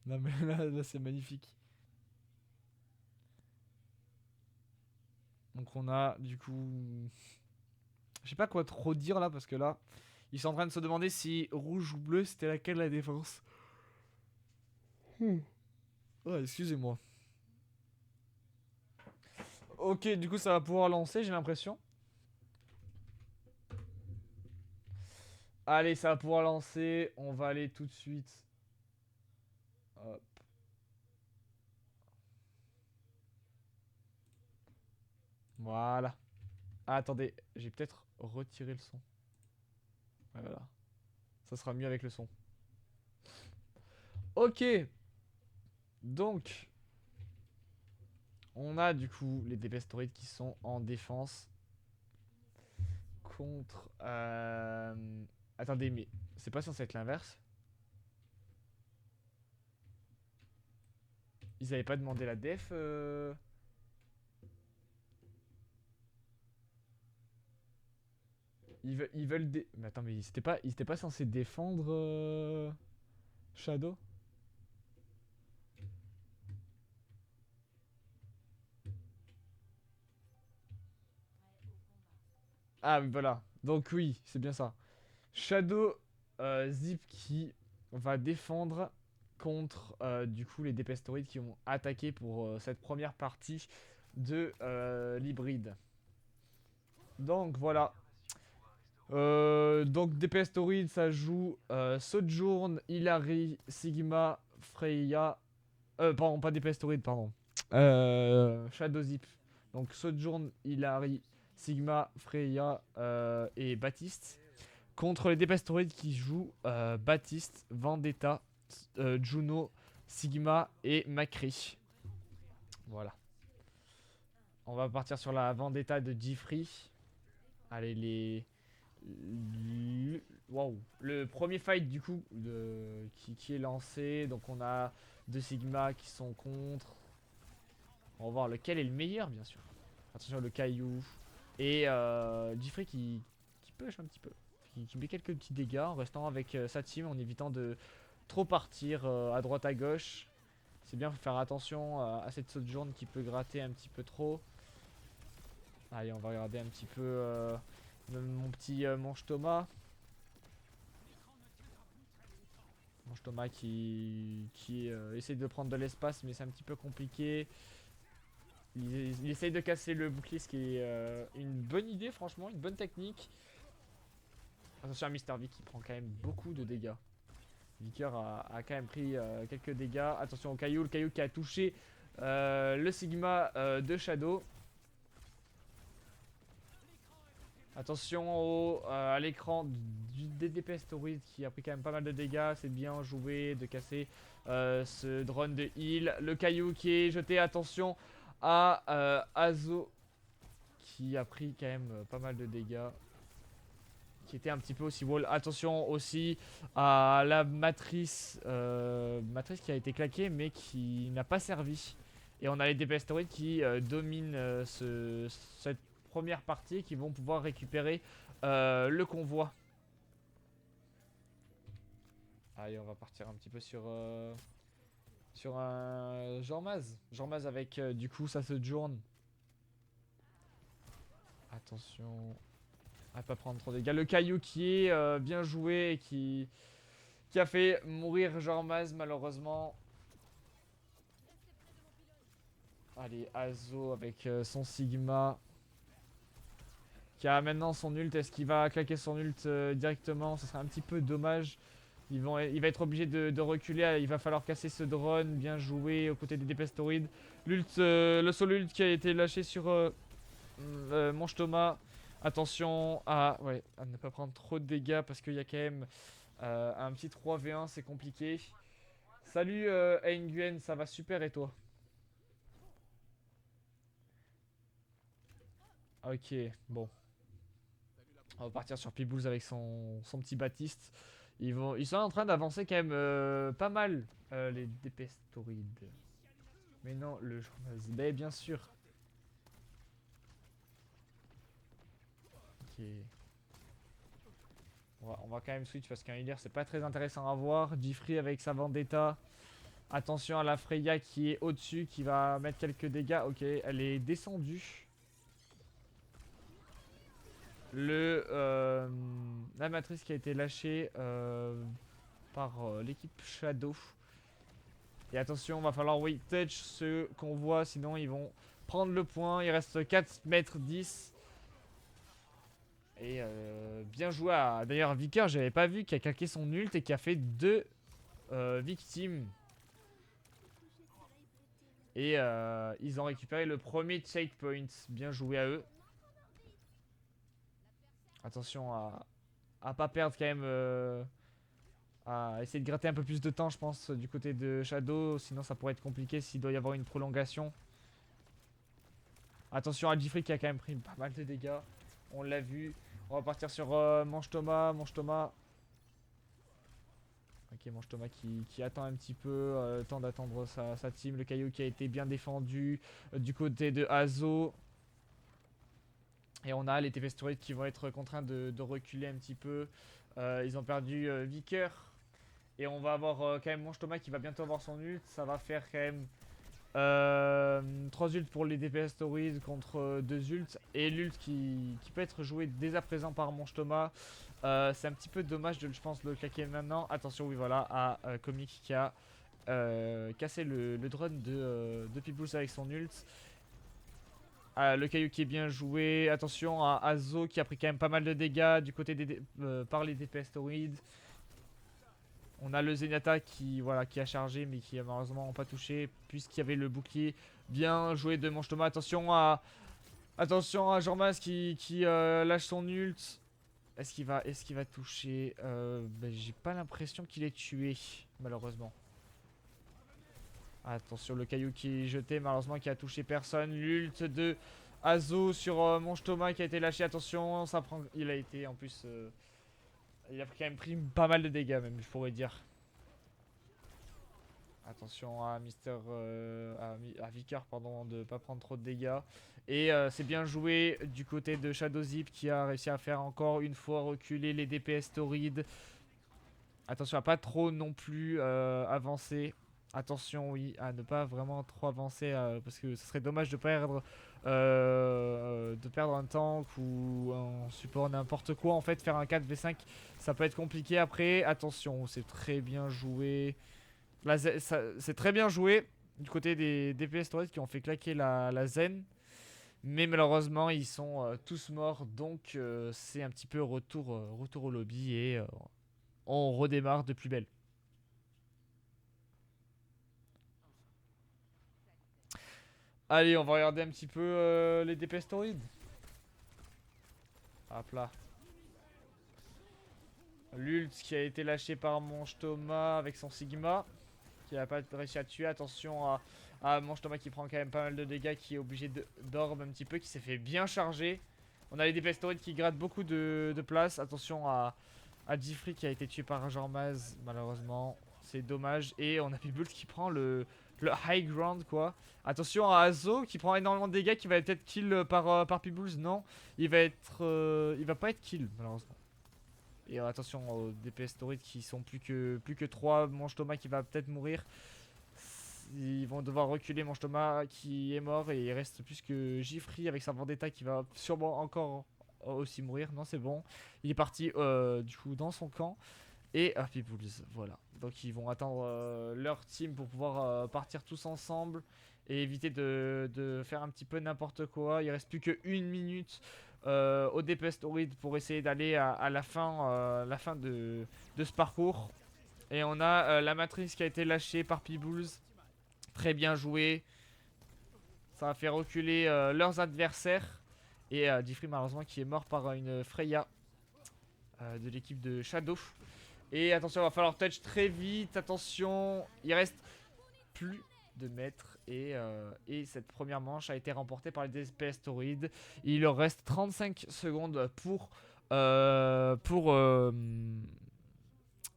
Non mais là c'est magnifique. Donc on a du coup... Je sais pas quoi trop dire là parce que là, ils sont en train de se demander si rouge ou bleu c'était laquelle la défense. Oh, excusez-moi. Ok, du coup ça va pouvoir lancer, j'ai l'impression. Allez, ça va pouvoir lancer. On va aller tout de suite. Hop. Voilà. Ah, attendez, j'ai peut-être retiré le son. Ouais, voilà. Ça sera mieux avec le son. Ok. Donc, on a du coup les DPS Torrid qui sont en défense contre... Attendez, mais c'est pas censé être l'inverse? Ils avaient pas demandé la def ils veulent Mais attends, mais ils étaient pas censés défendre Shadow? Ah oui, voilà. Donc oui, c'est bien ça. Shadow Zip qui va défendre contre du coup les DPS Torrid qui vont attaquer pour cette première partie de l'hybride. Donc voilà. Donc DPS Torrid ça joue Sojourn, Hilary, Sigma, Freya. Pardon, pas DPS Torrid, pardon. Shadow Zip. Donc Sojourn, Hilary, Sigma, Freya et Baptiste. Contre les Depastoroids qui jouent Baptiste, Vendetta, Juno, Sigma et Macri. Voilà. On va partir sur la Vendetta de Jeffrey. Allez, Waouh. Le premier fight du coup qui est lancé. Donc on a deux Sigma qui sont contre. On va voir lequel est le meilleur bien sûr. Attention le caillou. Et Jeffrey qui push un petit peu. Qui met quelques petits dégâts en restant avec sa team en évitant de trop partir à droite à gauche. C'est bien, faut faire attention à cette Sojourn qui peut gratter un petit peu trop. Allez, on va regarder un petit peu mon petit Manche Thomas. Manche Thomas qui essaye de prendre de l'espace, mais c'est un petit peu compliqué. Il essaye de casser le bouclier, ce qui est une bonne idée, franchement, une bonne technique. Attention à Mister V qui prend quand même beaucoup de dégâts. Vicker a quand même pris quelques dégâts. Attention au caillou, le caillou qui a touché le Sigma de Shadow. Attention à l'écran des DPS Torrid qui a pris quand même pas mal de dégâts. C'est bien joué de casser ce drone de heal. Le caillou qui est jeté. Attention à Azo qui a pris quand même pas mal de dégâts. Qui était un petit peu aussi wall. Attention aussi à la matrice. Matrice qui a été claquée mais qui n'a pas servi. Et on a les DPS Torrid qui dominent cette première partie qui vont pouvoir récupérer le convoi. Allez, on va partir un petit peu sur un Jormaz. Jormaz avec du coup ça se journe. Attention à pas prendre trop de dégâts. Le caillou qui est bien joué et qui a fait mourir Jormaz malheureusement. Allez, Azo avec son Sigma. Qui a maintenant son ult. Est-ce qu'il va claquer son ult directement? Ce serait un petit peu dommage. Il va être obligé de reculer. Il va falloir casser ce drone. Bien joué aux côtés des DPS Torrid. L'ult, le solo ult qui a été lâché sur Mange Thomas. Attention à ne pas prendre trop de dégâts parce qu'il y a quand même un petit 3v1, c'est compliqué. Salut Nguyen, ça va super et toi? Ok, bon. On va partir sur Peebles avec son petit Baptiste. Ils sont en train d'avancer quand même pas mal, les Dépestorides. Mais non, le journaliste. Ben, bien sûr. Ok. On va quand même switch parce qu'un healer c'est pas très intéressant à voir. Jeffrey avec sa vendetta. Attention à la Freya qui est au-dessus, qui va mettre quelques dégâts. Ok, elle est descendue. La matrice qui a été lâchée par l'équipe Shadow. Et attention, va falloir wait touch ceux qu'on voit, sinon ils vont prendre le point. Il reste 4 mètres 10. Et bien joué à... D'ailleurs, Vicker, j'avais pas vu, qui a claqué son ult et qui a fait 2 victimes. Et ils ont récupéré le premier checkpoint. Bien joué à eux. Attention à pas perdre quand même... à essayer de gratter un peu plus de temps, je pense, du côté de Shadow. Sinon, ça pourrait être compliqué s'il doit y avoir une prolongation. Attention à Jeffrey qui a quand même pris pas mal de dégâts. On l'a vu. On va partir sur Mange Thomas. Mange Thomas. Ok, Mange Thomas qui attend un petit peu. Le temps d'attendre sa team. Le caillou qui a été bien défendu du côté de Azo. Et on a les Tempestorides qui vont être contraints de reculer un petit peu. Ils ont perdu Vicker. Et on va avoir quand même Mange Thomas qui va bientôt avoir son ult. Ça va faire quand même 3 ults pour les DPS Torrid contre 2 ults. Et l'ult qui peut être joué dès à présent par Mange Thomas. C'est un petit peu dommage de, je pense, le claquer maintenant. Attention, oui, voilà, à Comic qui a cassé le drone de Peebles avec son ult. Le caillou qui est bien joué. Attention à Azo qui a pris quand même pas mal de dégâts du côté par les DPS Torrid. On a le Zenyatta qui a chargé mais qui a malheureusement pas touché puisqu'il y avait le bouclier. Bien joué de Mange Thomas. Attention à Jormaz qui lâche son ult. Est-ce qu'il va toucher j'ai pas l'impression qu'il est tué malheureusement. Attention le caillou qui est jeté malheureusement qui a touché personne. L'ult de Azo sur Mange Thomas qui a été lâché. Attention, ça prend. Il a été en plus. Il a quand même pris pas mal de dégâts même je pourrais dire. Attention à à Vicar pardon de pas prendre trop de dégâts. Et c'est bien joué du côté de Shadow Zip qui a réussi à faire encore une fois reculer les DPS Torrid. Attention à pas trop non plus avancer. Attention oui à ne pas vraiment trop avancer parce que ce serait dommage de perdre un tank ou un support n'importe quoi. En fait faire un 4v5 ça peut être compliqué après. Attention c'est très bien joué. C'est très bien joué du côté des DPS Torrid qui ont fait claquer la Zen. Mais malheureusement, ils sont tous morts. Donc, c'est un petit peu retour au lobby. Et on redémarre de plus belle. Allez, on va regarder un petit peu les DPS Torrid. Hop là. L'ult qui a été lâché par Mange Thomas avec son Sigma. Qui n'a pas réussi à tuer. Attention à Mange Thomas qui prend quand même pas mal de dégâts. Qui est obligé d'orb un petit peu. Qui s'est fait bien charger. On a les DPS Torrid qui grattent beaucoup de place. Attention à Jeffrey qui a été tué par Jormaz. Malheureusement. C'est dommage. Et on a Peebles qui prend le high ground quoi. Attention à Azo qui prend énormément de dégâts. Qui va peut-être kill par Peebles. Non. Il va pas être kill malheureusement. Et attention aux DPS Torrid qui sont plus que 3. Mange Thomas qui va peut-être mourir. Ils vont devoir reculer. Mange Thomas qui est mort. Et il reste plus que Jeffrey avec sa vendetta qui va sûrement encore aussi mourir. Non, c'est bon. Il est parti du coup dans son camp. Et Peebles, voilà. Donc ils vont attendre leur team pour pouvoir partir tous ensemble. Et éviter de faire un petit peu n'importe quoi. Il reste plus que 1 minute. Au DPS Torrid pour essayer d'aller à la fin, de ce parcours. Et on a la matrice qui a été lâchée par Peebles. Très bien joué. Ça va faire reculer leurs adversaires. Et Jeffrey malheureusement qui est mort par une Freya de l'équipe de Shadow. Et attention, il va falloir touch très vite. Attention, il reste plus de mètres. Et cette première manche a été remportée par les DPS Tauride. Il leur reste 35 secondes pour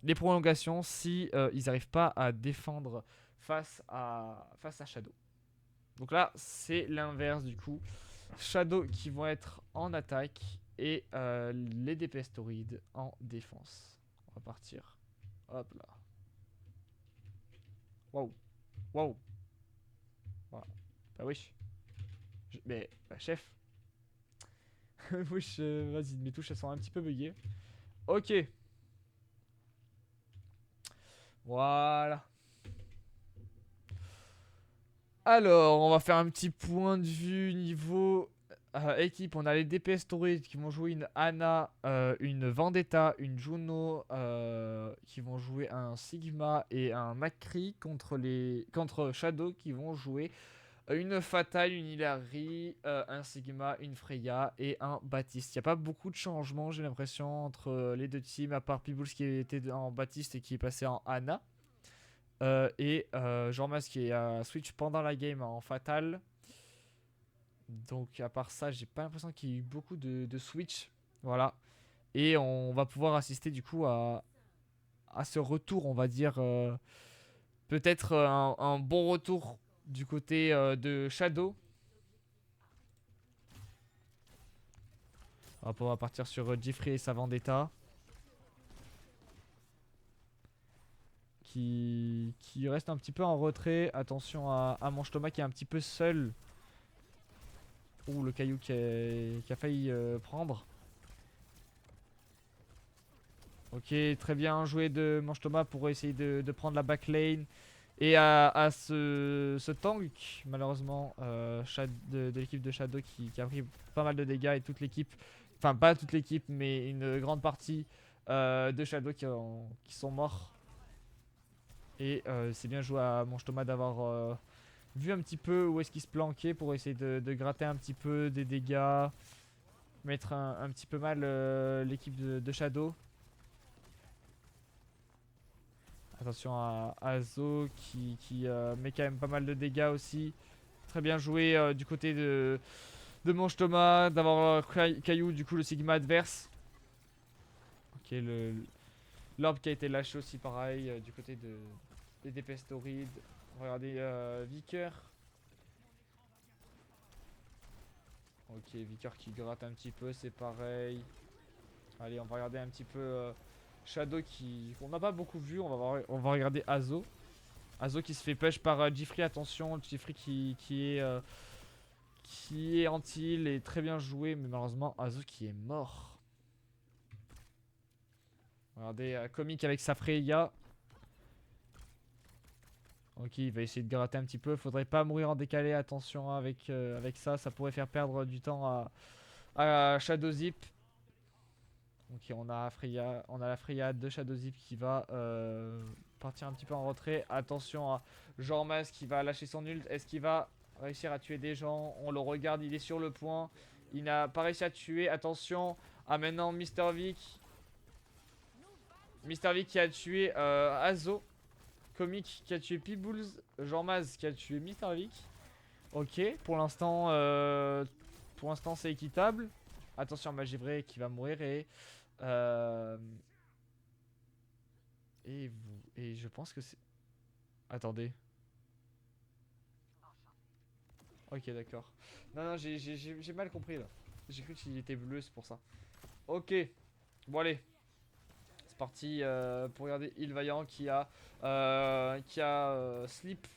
les prolongations si ils n'arrivent pas à défendre face à Shadow. Donc là, c'est l'inverse du coup. Shadow qui vont être en attaque et les DPS Tauride en défense. On va partir. Hop là. Waouh. Waouh. Voilà. Bah oui. Mais bah, chef. Wesh, vas-y, mes touches elles sont un petit peu buggées. Ok. Voilà. Alors, on va faire un petit point de vue niveau équipe. On a les DPS Tauride qui vont jouer une Ana, une Vendetta, une Juno, qui vont jouer un Sigma et un Macri contre Shadow qui vont jouer une Fatale, une Hilary, un Sigma, une Freya et un Baptiste. Il n'y a pas beaucoup de changements, j'ai l'impression, entre les deux teams, à part Peebles qui était en Baptiste et qui est passé en Ana. Et Jean-Mas qui a switch pendant la game en Fatal. Donc à part ça, j'ai pas l'impression qu'il y ait eu beaucoup de switch. Voilà. Et on va pouvoir assister du coup à ce retour, on va dire. Peut-être un bon retour du côté de Shadow. On va pouvoir partir sur Jeffrey et sa Vendetta. Qui reste un petit peu en retrait. Attention à Manche Thomas qui est un petit peu seul. Ouh, le caillou qui a failli prendre. Ok, très bien joué de Manche Thomas pour essayer de prendre la backlane. Et à ce tank, malheureusement, de l'équipe de Shadow qui a pris pas mal de dégâts et toute l'équipe, enfin pas toute l'équipe, mais une grande partie de Shadow qui sont morts. Et c'est bien joué à Manche Thomas d'avoir vu un petit peu où est-ce qu'il se planquait pour essayer de gratter un petit peu des dégâts, mettre un petit peu mal l'équipe de Shadow. Attention à Zo qui met quand même pas mal de dégâts aussi. Très bien joué du côté de Manche Thomas d'avoir Caillou, du coup le Sigma adverse. Ok, l'orbe qui a été lâché aussi pareil du côté des DPS Tauride. On va regarder Vicker. Ok, Vicker qui gratte un petit peu, c'est pareil. Allez, on va regarder un petit peu Shadow qu'on n'a pas beaucoup vu. On va regarder Azo. Azo qui se fait push par Jeffrey. Attention, Jeffrey qui est anti-heal et très bien joué. Mais malheureusement, Azo qui est mort. Regardez Comic avec sa Freya. Ok, il va essayer de gratter un petit peu. Faudrait pas mourir en décalé. Attention avec ça. Ça pourrait faire perdre du temps à Shadow Zip. Ok, on a la Freya de Shadow Zip qui va partir un petit peu en retrait. Attention à Jormas qui va lâcher son ult. Est-ce qu'il va réussir à tuer des gens? On le regarde, il est sur le point. Il n'a pas réussi à tuer. Attention à maintenant Mr. Vic. Mr. Vic qui a tué Azo. Comic qui a tué Peebles. Jormaz qui a tué Mr. Vic. Ok, pour l'instant c'est équitable. Attention à Magivray qui va mourir euh, et je pense que c'est... Attendez. Ok, d'accord. Non, j'ai mal compris là. J'ai cru qu'il était bleu, c'est pour ça. Ok. Bon, allez. C'est parti pour regarder Il Vaillant qui a slip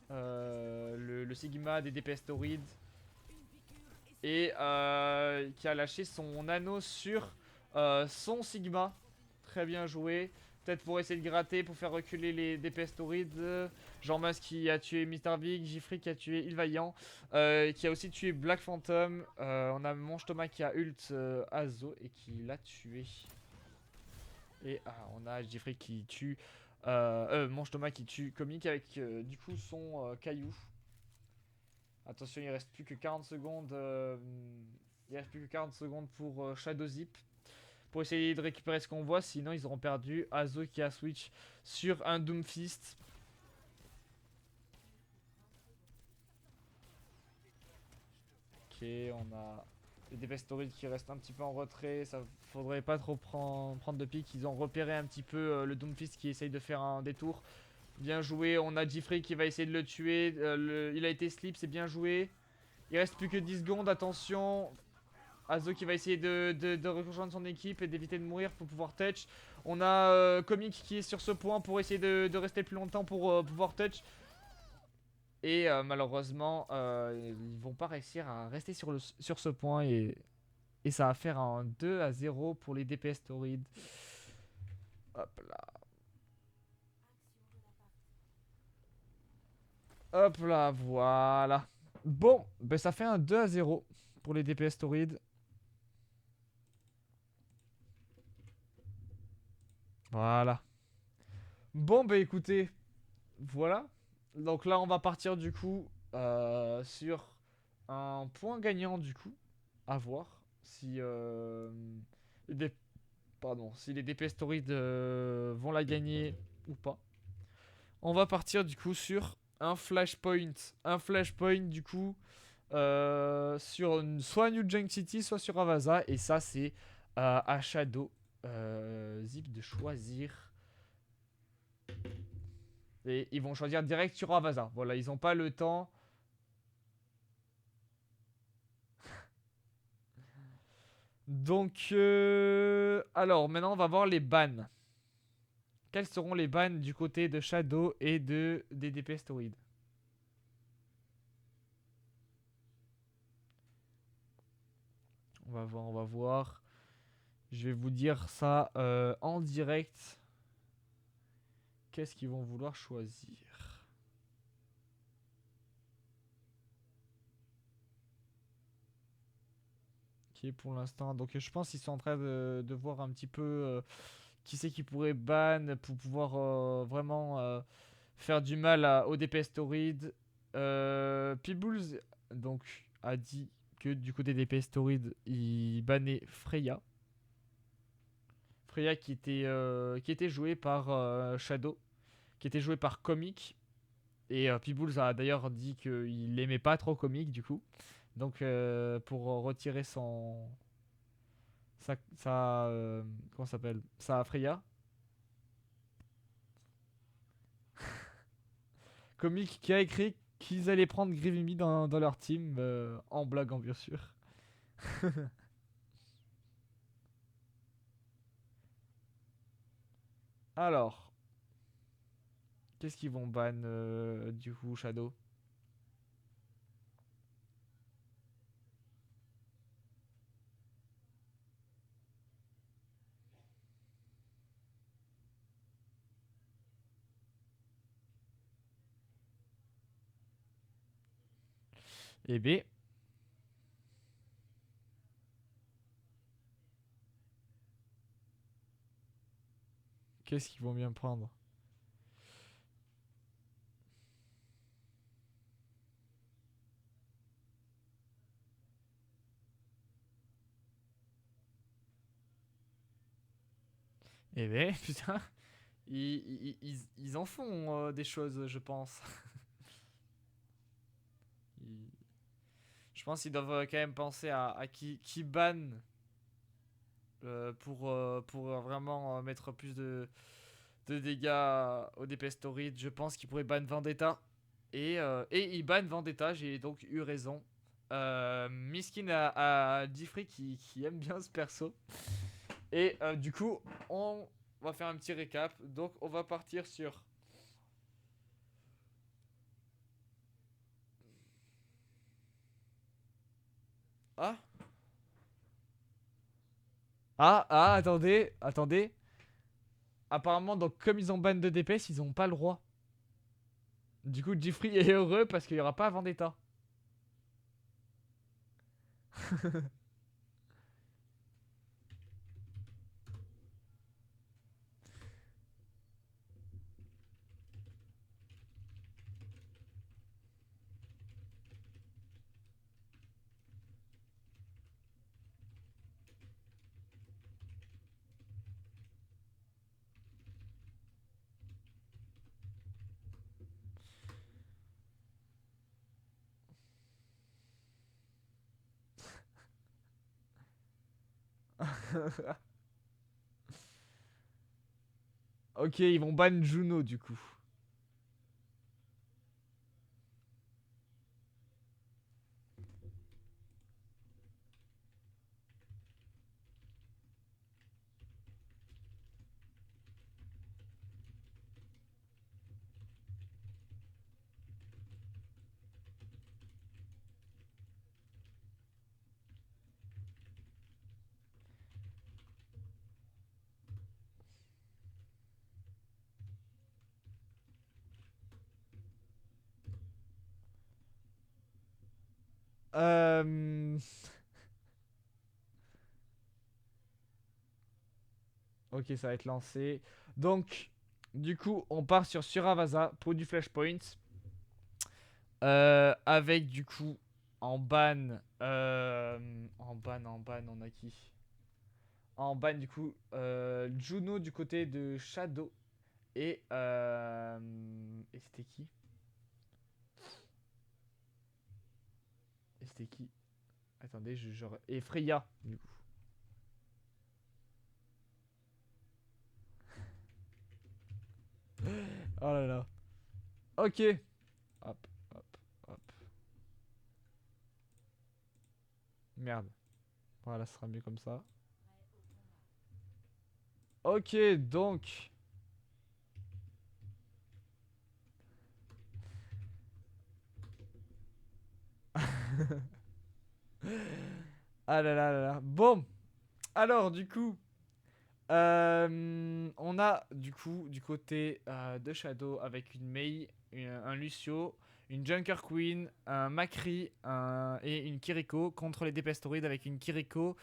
le Sigma des DPS Tauride. Et qui a lâché son anneau sur son Sigma. Très bien joué. Peut-être pour essayer de gratter, pour faire reculer les DPS Tauride. Jean-Mas qui a tué Mr. Big. Jeffrey qui a tué Il Vaillant. Qui a aussi tué Black Phantom. On a Manche Thomas qui a ult Azo et qui l'a tué. Et on a Jeffrey qui tue... Manche Thomas qui tue Comic avec du coup son caillou. Attention, il reste plus que 40 secondes. Il reste plus que 40 secondes pour Shadow Zip. Pour essayer de récupérer ce qu'on voit. Sinon, ils auront perdu. Azo qui a switch sur un Doomfist. Ok, on a les Dépestorides qui restent un petit peu en retrait. Ça faudrait pas trop prendre de pique. Ils ont repéré un petit peu le Doomfist qui essaye de faire un détour. Bien joué. On a Jeffrey qui va essayer de le tuer. Il a été slip, c'est bien joué. Il reste plus que 10 secondes. Attention. Azo qui va essayer de rejoindre son équipe et d'éviter de mourir pour pouvoir touch. On a Comic qui est sur ce point pour essayer de rester plus longtemps pour pouvoir touch. Et malheureusement, ils vont pas réussir à rester sur ce point. Et ça va faire un 2-0 pour les DPS Tauride. Hop là. Hop là, voilà. Bon, ben ça fait un 2-0 pour les DPS Tauride. Voilà. Bon, bah écoutez, voilà. Donc là, on va partir du coup sur un point gagnant du coup. À voir si, les, D- pardon, si les DPS Tauride vont la gagner ou pas. On va partir du coup sur un flashpoint. Un flashpoint du coup sur soit New Junk City, soit sur Avaza. Et ça, c'est à Shadow Zip de choisir. Et ils vont choisir direct sur Avaza. Voilà, ils n'ont pas le temps. Donc, alors maintenant, on va voir les bans. Quels seront les bans du côté de Shadow et de DDP Storid? On va voir, on va voir. Je vais vous dire ça en direct. Qu'est-ce qu'ils vont vouloir choisir? Ok, pour l'instant. Donc, je pense qu'ils sont en train de voir un petit peu qui c'est qui pourrait ban pour pouvoir vraiment faire du mal au DPS Torrid. Peebles donc, a dit que du côté des DPS Torrid, il bannait Freya. Freya qui était jouée par Shadow, qui était jouée par Comic. Et Peebles a d'ailleurs dit qu'il aimait pas trop Comic du coup. Donc pour retirer comment ça s'appelle, sa Freya. Comic qui a écrit qu'ils allaient prendre Grievimi dans leur team, en blaguant bien sûr. Alors, qu'est-ce qu'ils vont ban du coup, Shadow? Eh bien, qu'est-ce qu'ils vont bien prendre? Eh bien, putain, ils en font des choses, je pense. Ils- Je pense qu'ils doivent quand même penser à qui ban pour vraiment mettre plus de dégâts au DPS Torrid. Je pense qu'ils pourraient ban Vendetta. Et ils ban Vendetta, j'ai donc eu raison. Miskin a Diffrey qui aime bien ce perso. Et du coup, on va faire un petit récap. Donc, on va partir sur. Ah, attendez, attendez. Apparemment, donc, comme ils ont ban de DPS, ils ont pas le droit. Du coup, Diffrey est heureux parce qu'il y aura pas Vendetta. Ok, ils vont ban Juno du coup. Euh... Ok, ça va être lancé. Donc, du coup, on part sur Suravasa pour du flashpoint. Avec du coup, en ban, on a qui? En ban, du coup, Juno du côté de Shadow. Et c'était qui? Et c'était qui? Attendez, et Freya, du coup. Oh là là. Ok. Hop, hop, hop. Merde. Voilà, ça sera mieux comme ça. Ok, donc. Ah là là là là. Bon. Alors, du coup. On a du coup du côté de Shadow avec une Mei, un Lucio, une Junker Queen, un Macri et une Kiriko contre les Depestorides avec une Kiriko,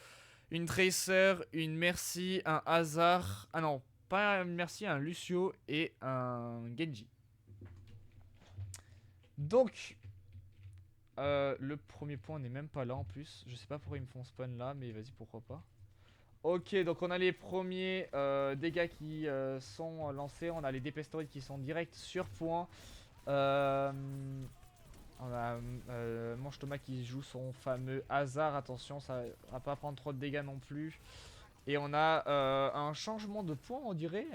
une Tracer, une Mercy, un Hazard. Ah non, pas une Mercy, un Lucio et un Genji. Donc, le premier point n'est même pas là en plus. Je sais pas pourquoi ils me font spawn là, mais vas-y, pourquoi pas. Ok, donc on a les premiers dégâts qui sont lancés. On a les dépestoroides qui sont directs sur point. Euh, on a Manche Thomas qui joue son fameux hasard. Attention, ça va pas prendre trop de dégâts non plus. Et on a un changement de point, on dirait.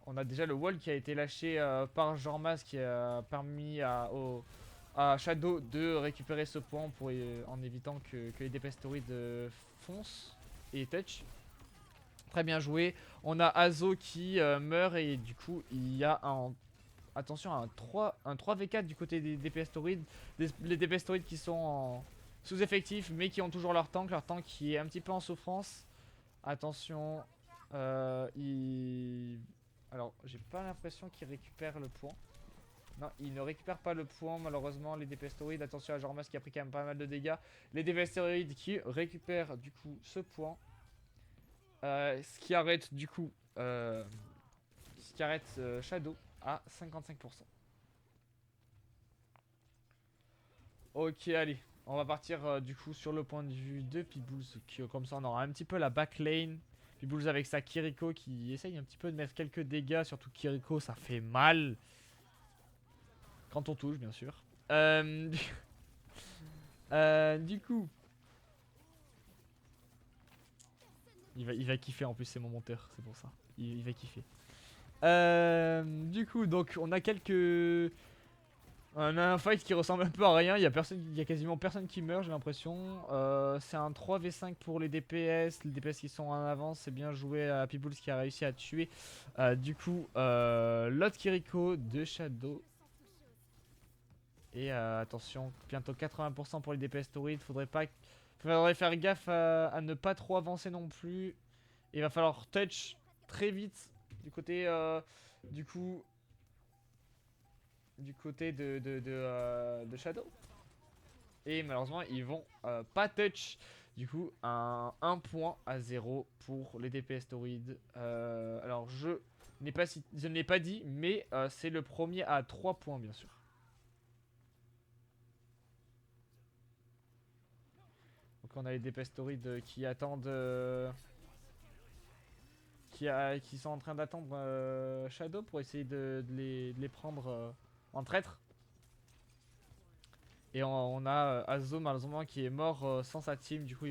On a déjà le wall qui a été lâché par Jormaz qui a permis à Shadow de récupérer ce point en évitant que les dépestoroides foncent et touch. Très bien joué. On a Azo qui meurt et du coup il y a attention, un 3v4 du côté des DPS-Torides. Les DPS-Torides qui sont en sous-effectif mais qui ont toujours leur tank qui est un petit peu en souffrance. Attention, alors j'ai pas l'impression qu'il récupère le point. Non, il ne récupère pas le point malheureusement les DPS-Torides. Attention à Jormas qui a pris quand même pas mal de dégâts. Les DPS-Torides qui récupèrent du coup ce point. Ce qui arrête du coup ce qui arrête Shadow à 55%. Ok, allez, on va partir du coup sur le point de vue de Peebles, comme ça on aura un petit peu la backlane. Peebles avec sa Kiriko qui essaye un petit peu de mettre quelques dégâts, surtout Kiriko ça fait mal. Quand on touche bien sûr. Euh, du coup, il va kiffer en plus c'est mon monteur, c'est pour ça. Il va kiffer. Du coup, donc on a quelques... On a un fight qui ressemble un peu à rien, il y a quasiment personne qui meurt j'ai l'impression. C'est un 3v5 pour les DPS qui sont en avance, c'est bien joué à Peebles qui a réussi à tuer du coup l'autre Kiriko de Shadow. Et attention, bientôt 80% pour les DPS Torrid, faudrait faire gaffe à ne pas trop avancer non plus. Il va falloir touch très vite du côté du coup de Shadow. Et malheureusement, ils vont pas touch. Du coup, un 1 point à 0 pour les DPS Torrid. Alors, je ne l'ai pas dit, mais c'est le premier à 3 points, bien sûr. Donc, on a les DPS Torrid qui attendent. Qui sont en train d'attendre Shadow pour essayer de les prendre en traître. Et on a Azo malheureusement qui est mort sans sa team. Du coup,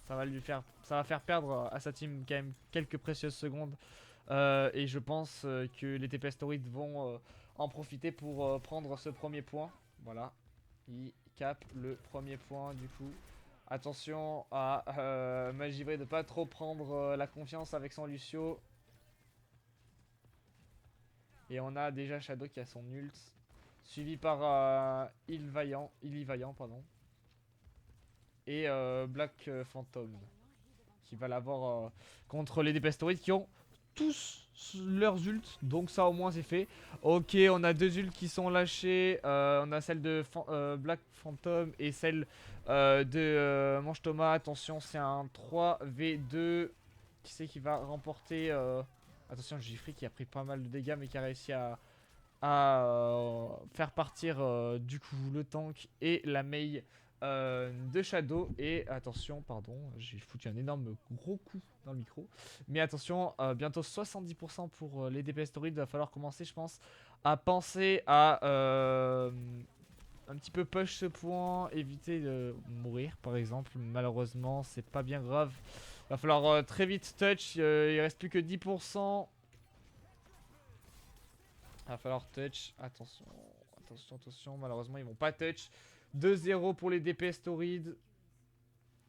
ça va faire perdre à sa team quand même quelques précieuses secondes. Et je pense que les TP Asteroids vont en profiter pour prendre ce premier point. Voilà, il capte le premier point du coup. Attention à Magivré de pas trop prendre la confiance avec son Lucio. Et on a déjà Shadow qui a son ult. Suivi par Illy Vaillant, pardon. Et Black Phantom. Qui va l'avoir contre les Depestoids qui ont tous leurs ults. Donc ça au moins c'est fait. Ok, on a deux ults qui sont lâchés. On a celle de Black Phantom et celle de Mange Thomas. Attention, c'est un 3v2. Qui c'est qui va remporter attention, Giffrey qui a pris pas mal de dégâts mais qui a réussi à faire partir du coup le tank et la Mei de Shadow. Et attention, pardon, j'ai foutu un énorme gros coup dans le micro. Mais attention, bientôt 70% pour les DPS Story. Il va falloir commencer, je pense, à penser à un petit peu push ce point, éviter de mourir par exemple. Malheureusement, c'est pas bien grave. Il va falloir très vite touch. Il reste plus que 10%. Il va falloir touch. Attention, attention, attention. Malheureusement, ils vont pas touch. 2-0 pour les DPS Tauride.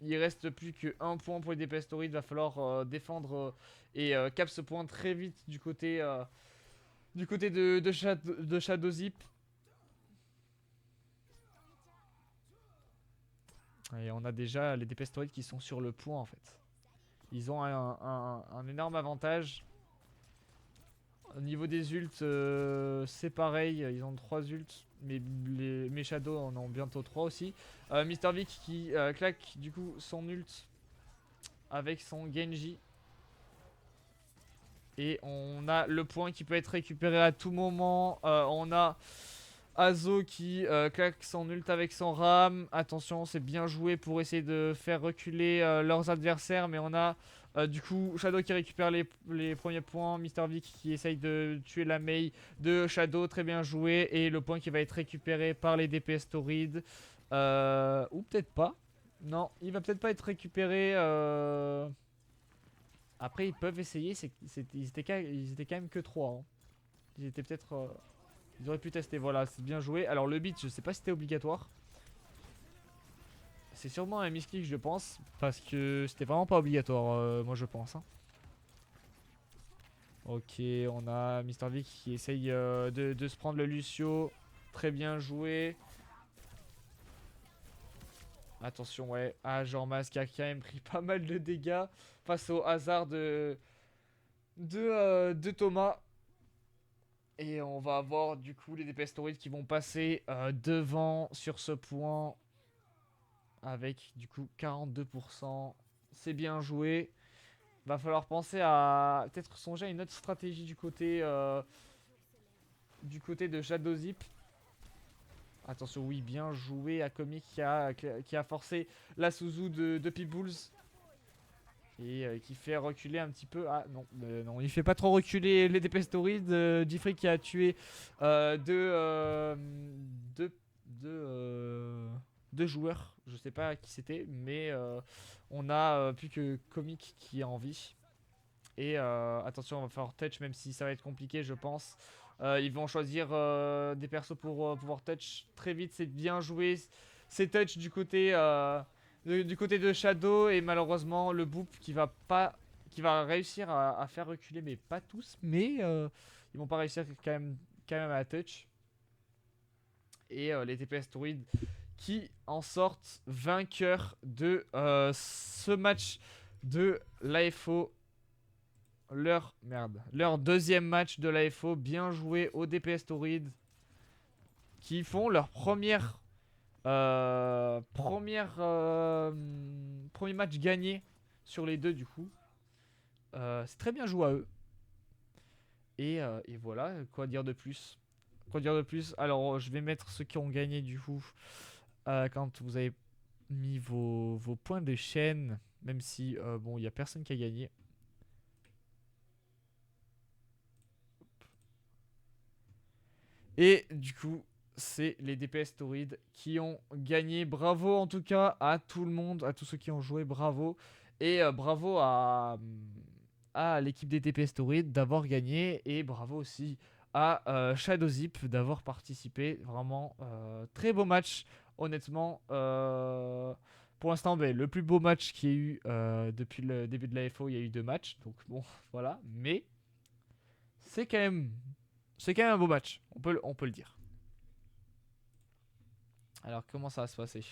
Il reste plus que 1 point pour les DPS Tauride. Il va falloir défendre et cap ce point très vite du côté de Shadow Zip. Et on a déjà les DPS Tauride qui sont sur le point en fait. Ils ont un énorme avantage. Au niveau des ults, c'est pareil, ils ont 3 ults, mais mes Shadows en ont bientôt 3 aussi. Mr. Vic qui claque du coup son ult avec son Genji. Et on a le point qui peut être récupéré à tout moment. On a Azo qui claque son ult avec son Ram. Attention, c'est bien joué pour essayer de faire reculer leurs adversaires, mais on a du coup Shadow qui récupère les premiers points, Mr. Vic qui essaye de tuer la Mei de Shadow, très bien joué, et le point qui va être récupéré par les DPS Tauride. Ou peut-être pas. Non, il va peut-être pas être récupéré. Après ils peuvent essayer, ils étaient quand même que 3. Hein. Ils étaient peut-être... Ils auraient pu tester, voilà, c'est bien joué. Alors le beat, je sais pas si c'était obligatoire. C'est sûrement un misclick, je pense, parce que c'était vraiment pas obligatoire, moi je pense. Hein. Ok, on a Mr. Vic qui essaye de se prendre le Lucio. Très bien joué. Attention, ouais. Ah, Jormas qui a quand même pris pas mal de dégâts face au hasard de Thomas. Et on va avoir du coup les DPS Tauride qui vont passer devant sur ce point. Avec du coup 42%. C'est bien joué. Va falloir penser à peut-être songer à une autre stratégie du côté de Shadow Zip. Attention, oui, bien joué à Comic qui a forcé la Suzu de Pitbulls. Et qui fait reculer un petit peu. Ah non, non, il fait pas trop reculer les DPS Tauride. Jeffrey qui a tué deux joueurs. Je sais pas qui c'était, mais on a plus que Comic qui est en vie. Et attention, on va faire touch, même si ça va être compliqué, je pense. Ils vont choisir des persos pour pouvoir touch très vite. C'est bien joué. C'est touch du côté de Shadow. Et malheureusement, le Boop qui va réussir à faire reculer, mais pas tous. Mais ils vont pas réussir quand même à touch. Et les TPS Druid qui en sortent vainqueurs de ce match de l'AFO. Leur deuxième match de l'AFO. Bien joué aux DPS Tauride qui font leur premier match gagné sur les deux du coup. C'est très bien joué à eux. Et voilà, quoi dire de plus. Alors je vais mettre ceux qui ont gagné du coup quand vous avez mis vos points de chaîne. Même si bon, il n'y a personne qui a gagné. Et du coup, c'est les DPS Tauride qui ont gagné. Bravo en tout cas à tout le monde, à tous ceux qui ont joué, bravo. Et bravo à l'équipe des DPS Tauride d'avoir gagné. Et bravo aussi à Shadowzip d'avoir participé. Vraiment, très beau match, honnêtement. Pour l'instant, ben, le plus beau match qu'il y a eu depuis le début de la FO, il y a eu 2 matchs. Donc bon, voilà. Mais c'est quand même, c'est quand même un beau match. On peut le dire. Alors, comment ça va se passer?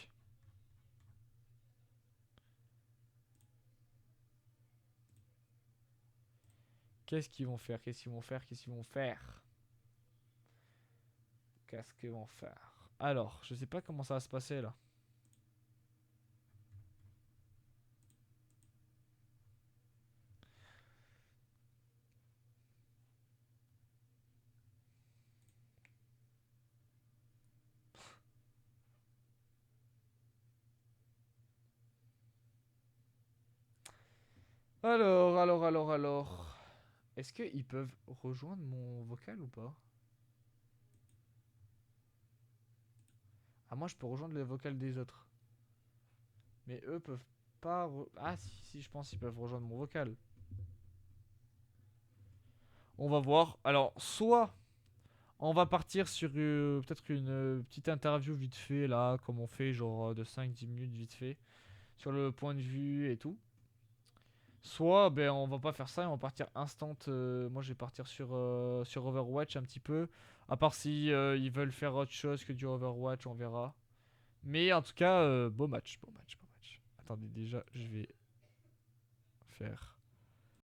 Qu'est-ce qu'ils vont faire? Qu'est-ce qu'ils vont faire? Qu'est-ce qu'ils vont faire? Qu'est-ce qu'ils vont faire? Alors, je sais pas comment ça va se passer là. Alors. Est-ce qu'ils peuvent rejoindre mon vocal ou pas? Ah, moi je peux rejoindre le vocal des autres. Mais eux peuvent pas. Ah, si, je pense qu'ils peuvent rejoindre mon vocal. On va voir. Alors, soit on va partir sur peut-être une petite interview vite fait là, comme on fait, genre de 5-10 minutes vite fait, sur le point de vue et tout. Soit ben, on va pas faire ça et on va partir instant. Moi je vais partir sur Overwatch un petit peu. À part si ils veulent faire autre chose que du Overwatch, on verra. Mais en tout cas, beau match, beau match, beau match. Attendez, déjà je vais faire